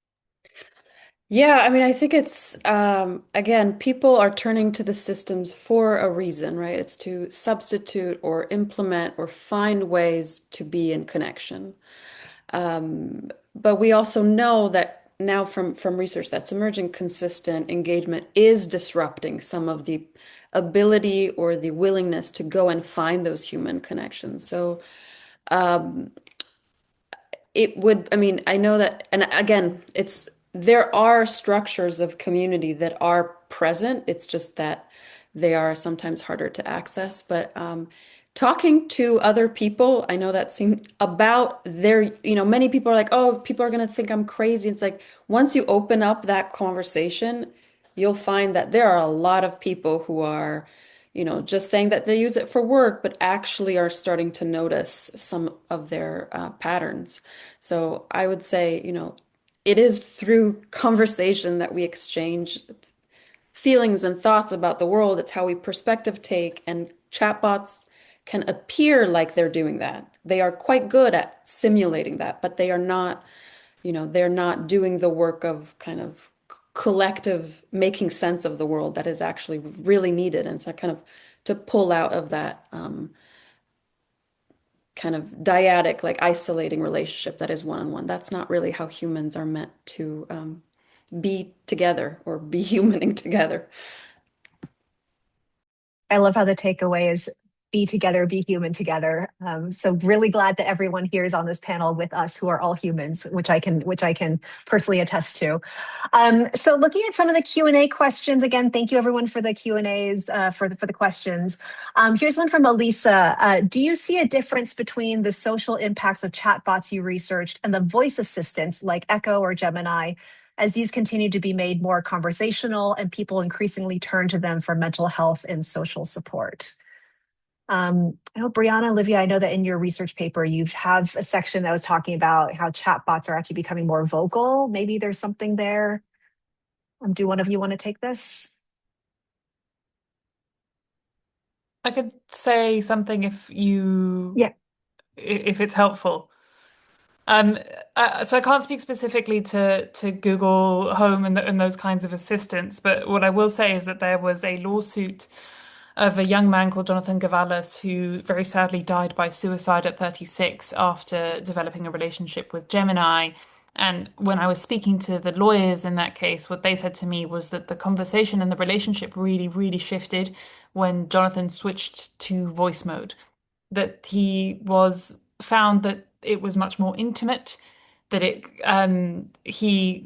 Yeah, I mean, I think it's again, people are turning to the systems for a reason, right? It's to substitute or implement or find ways to be in connection. But we also know that now from research that's emerging, consistent engagement is disrupting some of the ability or the willingness to go and find those human connections. So um, it would, I mean, I know that, and again, there are structures of community that are present. It's just that they are sometimes harder to access. But talking to other people, I know that seems about many people are like, oh, people are going to think I'm crazy. It's like once you open up that conversation, you'll find that there are a lot of people who are just saying that they use it for work, but actually are starting to notice some of their patterns. So I would say, it is through conversation that we exchange feelings and thoughts about the world. It's how we perspective take, and chatbots can appear like they're doing that. They are quite good at simulating that, but they're not doing the work of kind of collective making sense of the world that is actually really needed. And so kind of to pull out of that kind of dyadic, like isolating relationship that is one-on-one. That's not really how humans are meant to be together or be humaning together. I love how the takeaway is be together, be human together. So really glad that everyone here is on this panel with us who are all humans, which I can personally attest to. So looking at some of the Q&A questions, again, thank you everyone for the Q&As, for the questions. Here's one from Elisa. Do you see a difference between the social impacts of chatbots you researched and the voice assistants like Echo or Gemini, as these continue to be made more conversational and people increasingly turn to them for mental health and social support? I know Briana, Olivia, I know that in your research paper, you have a section that was talking about how chatbots are actually becoming more vocal. Maybe there's something there. Do one of you want to take this? I could say something Yeah. if it's helpful. Um, so I can't speak specifically to Google Home and those kinds of assistants, but what I will say is that there was a lawsuit of a young man called Jonathan Gavalis who very sadly died by suicide at 36 after developing a relationship with Gemini. And when I was speaking to the lawyers in that case, what they said to me was that the conversation and the relationship really, really shifted when Jonathan switched to voice mode, that he was found that it was much more intimate, that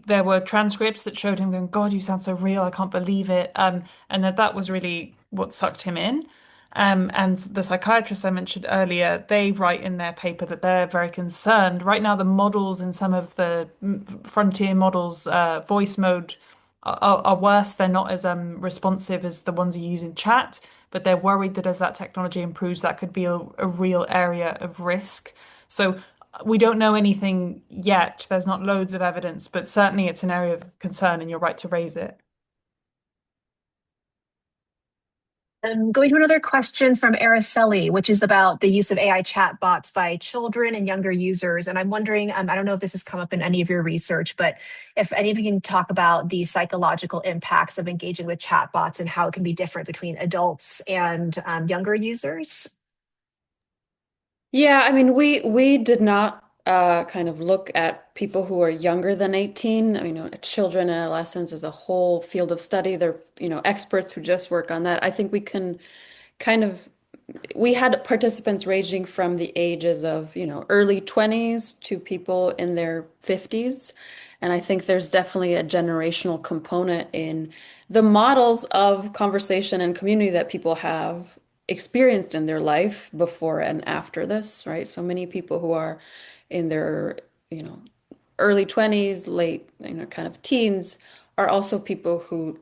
there were transcripts that showed him going, God, you sound so real, I can't believe it. And that was really what sucked him in. And the psychiatrists I mentioned earlier, they write in their paper that they're very concerned. Right now, the models in some of the frontier models, voice mode, are worse. They're not as responsive as the ones you use in chat, but they're worried that as that technology improves, that could be a real area of risk. So we don't know anything yet. There's not loads of evidence, but certainly it's an area of concern, and you're right to raise it. Going to another question from Araceli, which is about the use of AI chatbots by children and younger users. And I'm wondering, I don't know if this has come up in any of your research, but if any of you can talk about the psychological impacts of engaging with chatbots and how it can be different between adults and younger users. Yeah, I mean, we did not kind of look at people who are younger than 18. I mean, children and adolescents is a whole field of study. They're, experts who just work on that. I think we can kind of we had participants ranging from the ages of, early 20s to people in their 50s. And I think there's definitely a generational component in the models of conversation and community that people have experienced in their life before and after this, right? So many people who are in their, you know, early 20s, late, kind of teens are also people who,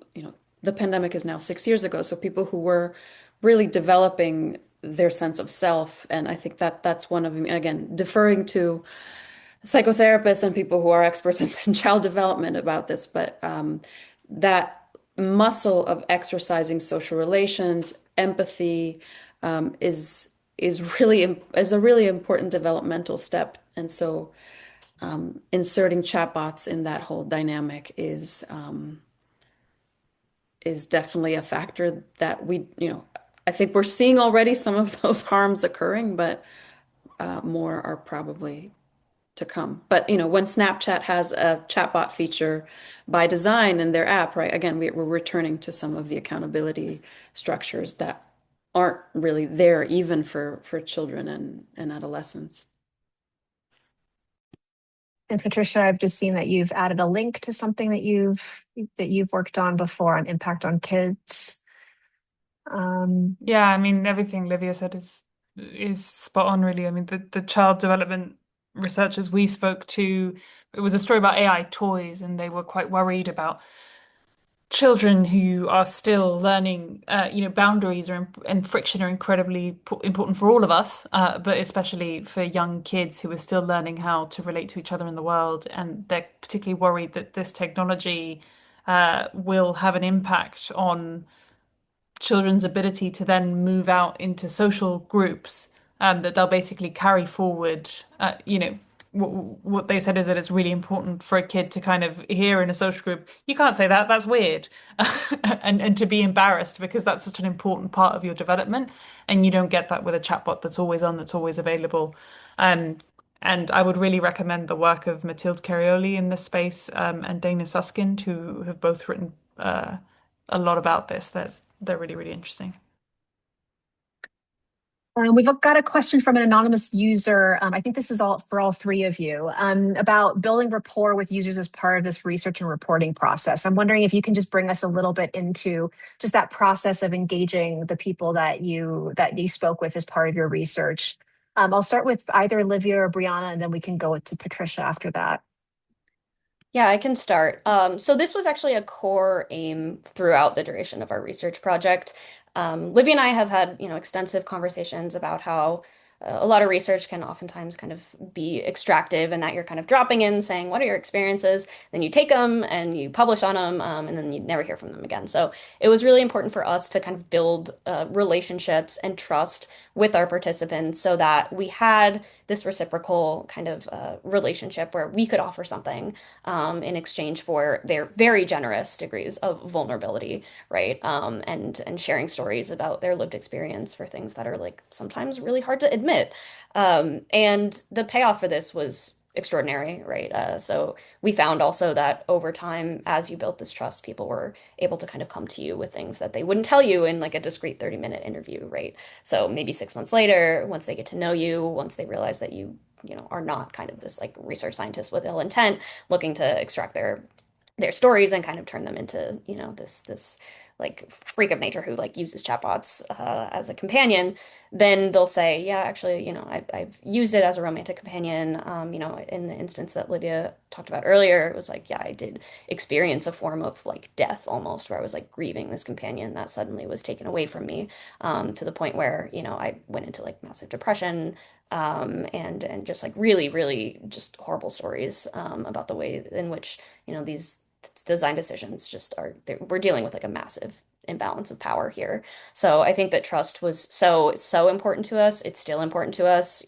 the pandemic is now 6 years ago. So people who were really developing their sense of self. And I think that that's one of them, again, deferring to psychotherapists and people who are experts in child development about this, but that muscle of exercising social relations, empathy, is really is a really important developmental step. And so inserting chatbots in that whole dynamic is definitely a factor that I think we're seeing already some of those harms occurring, but more are probably to come. But when Snapchat has a chatbot feature by design in their app, right? Again, we're returning to some of the accountability structures that aren't really there even for children and adolescents. And Patricia, I've just seen that you've added a link to something that you've worked on before on impact on kids. Yeah, I mean, everything Livia said is spot on, really. I mean, the child development researchers we spoke to, it was a story about AI toys, and they were quite worried about children who are still learning. Boundaries and friction are incredibly important for all of us, but especially for young kids who are still learning how to relate to each other in the world, and they're particularly worried that this technology will have an impact on children's ability to then move out into social groups, that they'll basically carry forward. What they said is that it's really important for a kid to kind of hear in a social group, you can't say that, that's weird, and to be embarrassed because that's such an important part of your development, and you don't get that with a chatbot that's always on, that's always available. Um, and I would really recommend the work of Mathilde Carioli in this space, and Dana Suskind, who have both written a lot about this. That they're really, really interesting. We've got a question from an anonymous user. I think this is all for all three of you, about building rapport with users as part of this research and reporting process. I'm wondering if you can just bring us a little bit into just that process of engaging the people that you spoke with as part of your research. I'll start with either Livia or Briana, and then we can go to Patricia after that. Yeah, I can start. So this was actually a core aim throughout the duration of our research project. Livy and I have had, extensive conversations about how a lot of research can oftentimes kind of be extractive, and that you're kind of dropping in saying, what are your experiences? Then you take them and you publish on them, and then you never hear from them again. So it was really important for us to kind of build relationships and trust with our participants so that we had this reciprocal kind of relationship where we could offer something in exchange for their very generous degrees of vulnerability, right? And sharing stories about their lived experience for things that are like sometimes really hard to admit. And the payoff for this was extraordinary, right? So we found also that over time, as you built this trust, people were able to kind of come to you with things that they wouldn't tell you in like a discrete 30-minute interview, right? So maybe 6 months later, once they get to know you, once they realize that you are not kind of this like research scientist with ill intent looking to extract their stories and kind of turn them into, this like freak of nature who like uses chatbots as a companion, then they'll say, yeah, actually, I've used it as a romantic companion. In the instance that Livia talked about earlier, it was like, yeah, I did experience a form of like death almost, where I was like grieving this companion that suddenly was taken away from me, to the point where, I went into like massive depression, and just like really, really just horrible stories, about the way in which, these design decisions just we're dealing with like a massive imbalance of power here. So I think that trust was so important to us. It's still important to us.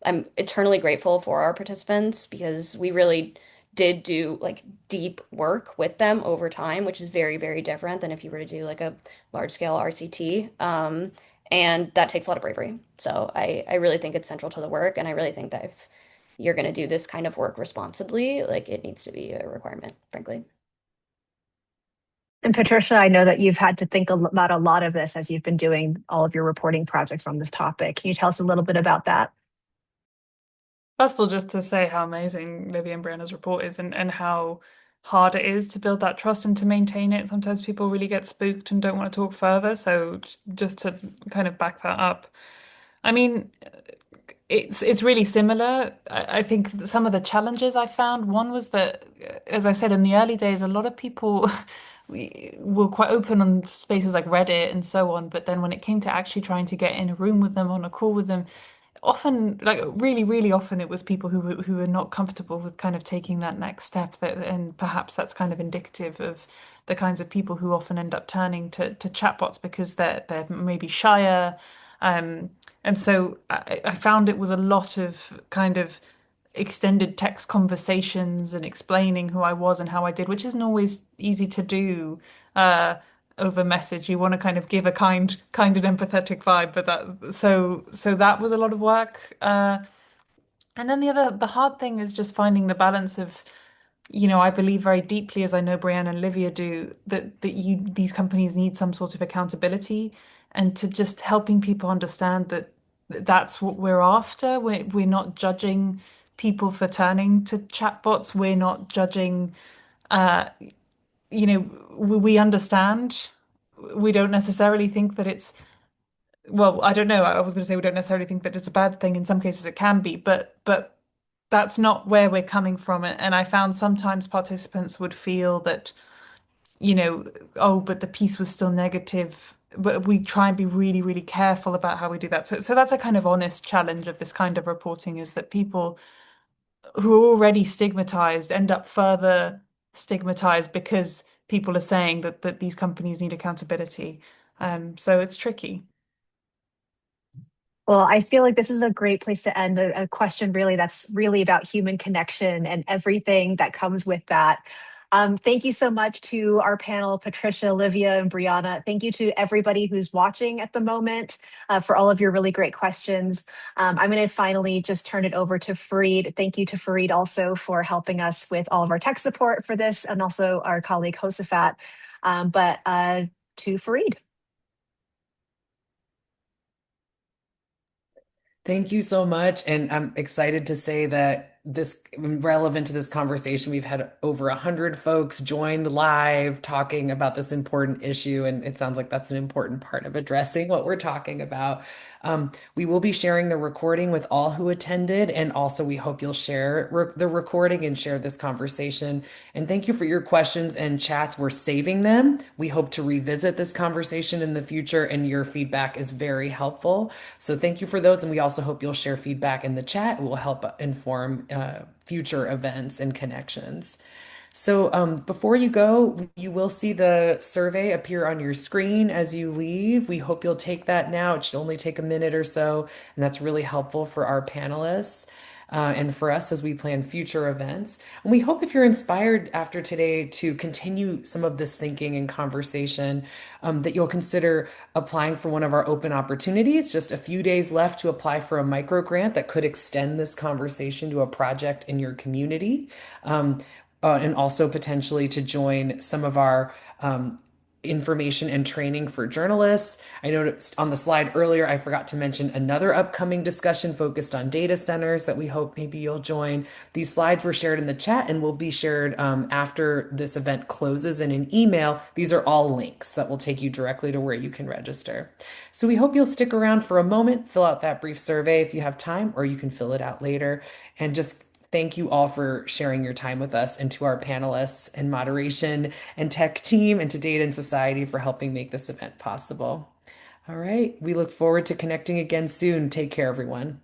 I'm eternally grateful for our participants because we really did do like deep work with them over time, which is very, very different than if you were to do like a large scale RCT. And that takes a lot of bravery. So I really think it's central to the work, and I really think that if you're going to do this kind of work responsibly, like it needs to be a requirement, frankly. And Patricia, I know that you've had to think about a lot of this as you've been doing all of your reporting projects on this topic. Can you tell us a little bit about that? First of all, just to say how amazing Livia and Brianna's report is and how hard it is to build that trust and to maintain it. Sometimes people really get spooked and don't want to talk further. So just to kind of back that up. I mean, it's really similar. I think some of the challenges I found, one was that, as I said, in the early days, a lot of people were quite open on spaces like Reddit and so on. But then when it came to actually trying to get in a room with them, on a call with them, often, like really, really often, it was people who were not comfortable with kind of taking that next step. And perhaps that's kind of indicative of the kinds of people who often end up turning to chatbots because they're maybe shyer. Um, and so I found it was a lot of kind of extended text conversations and explaining who I was and how I did, which isn't always easy to do uh, over message. You want to kind of give a kind and empathetic vibe, but so that was a lot of work. And then the hard thing is just finding the balance of, I believe very deeply, as I know Brianna and Livia do, that these companies need some sort of accountability, and to just helping people understand that that's what we're after. We're not judging people for turning to chatbots. We're not judging, uh, we understand. We don't necessarily think that it's, well, I don't know. I was going to say we don't necessarily think that it's a bad thing. In some cases it can be, but that's not where we're coming from. And I found sometimes participants would feel that, oh, but the piece was still negative. But we try and be really, really careful about how we do that. So that's a kind of honest challenge of this kind of reporting, is that people who are already stigmatized end up further stigmatized because people are saying that these companies need accountability. So it's tricky. Well, I feel like this is a great place to end a question really that's really about human connection and everything that comes with that. Thank you so much to our panel, Patricia, Livia, and Brianna. Thank you to everybody who's watching at the moment for all of your really great questions. I'm going to finally just turn it over to Fareed. Thank you to Fareed also for helping us with all of our tech support for this, and also our colleague Hosafat. But to Fareed. Thank you so much. And I'm excited to say that this, relevant to this conversation, we've had over 100 folks joined live talking about this important issue. And it sounds like that's an important part of addressing what we're talking about. We will be sharing the recording with all who attended. And also, we hope you'll share the recording and share this conversation. And thank you for your questions and chats. We're saving them. We hope to revisit this conversation in the future, and your feedback is very helpful. So thank you for those. And we also hope you'll share feedback in the chat. It will help inform future events and connections. So before you go, you will see the survey appear on your screen as you leave. We hope you'll take that now. It should only take a minute or so, and that's really helpful for our panelists. And for us as we plan future events. And we hope if you're inspired after today to continue some of this thinking and conversation, that you'll consider applying for one of our open opportunities. Just a few days left to apply for a micro grant that could extend this conversation to a project in your community. And also potentially to join some of our information and training for journalists. I noticed on the slide earlier, I forgot to mention another upcoming discussion focused on data centers that we hope maybe you'll join. These slides were shared in the chat and will be shared after this event closes in an email. These are all links that will take you directly to where you can register. So we hope you'll stick around for a moment, fill out that brief survey if you have time, or you can fill it out later. And just thank you all for sharing your time with us, and to our panelists and moderation and tech team, and to Data and Society for helping make this event possible. All right. We look forward to connecting again soon. Take care, everyone.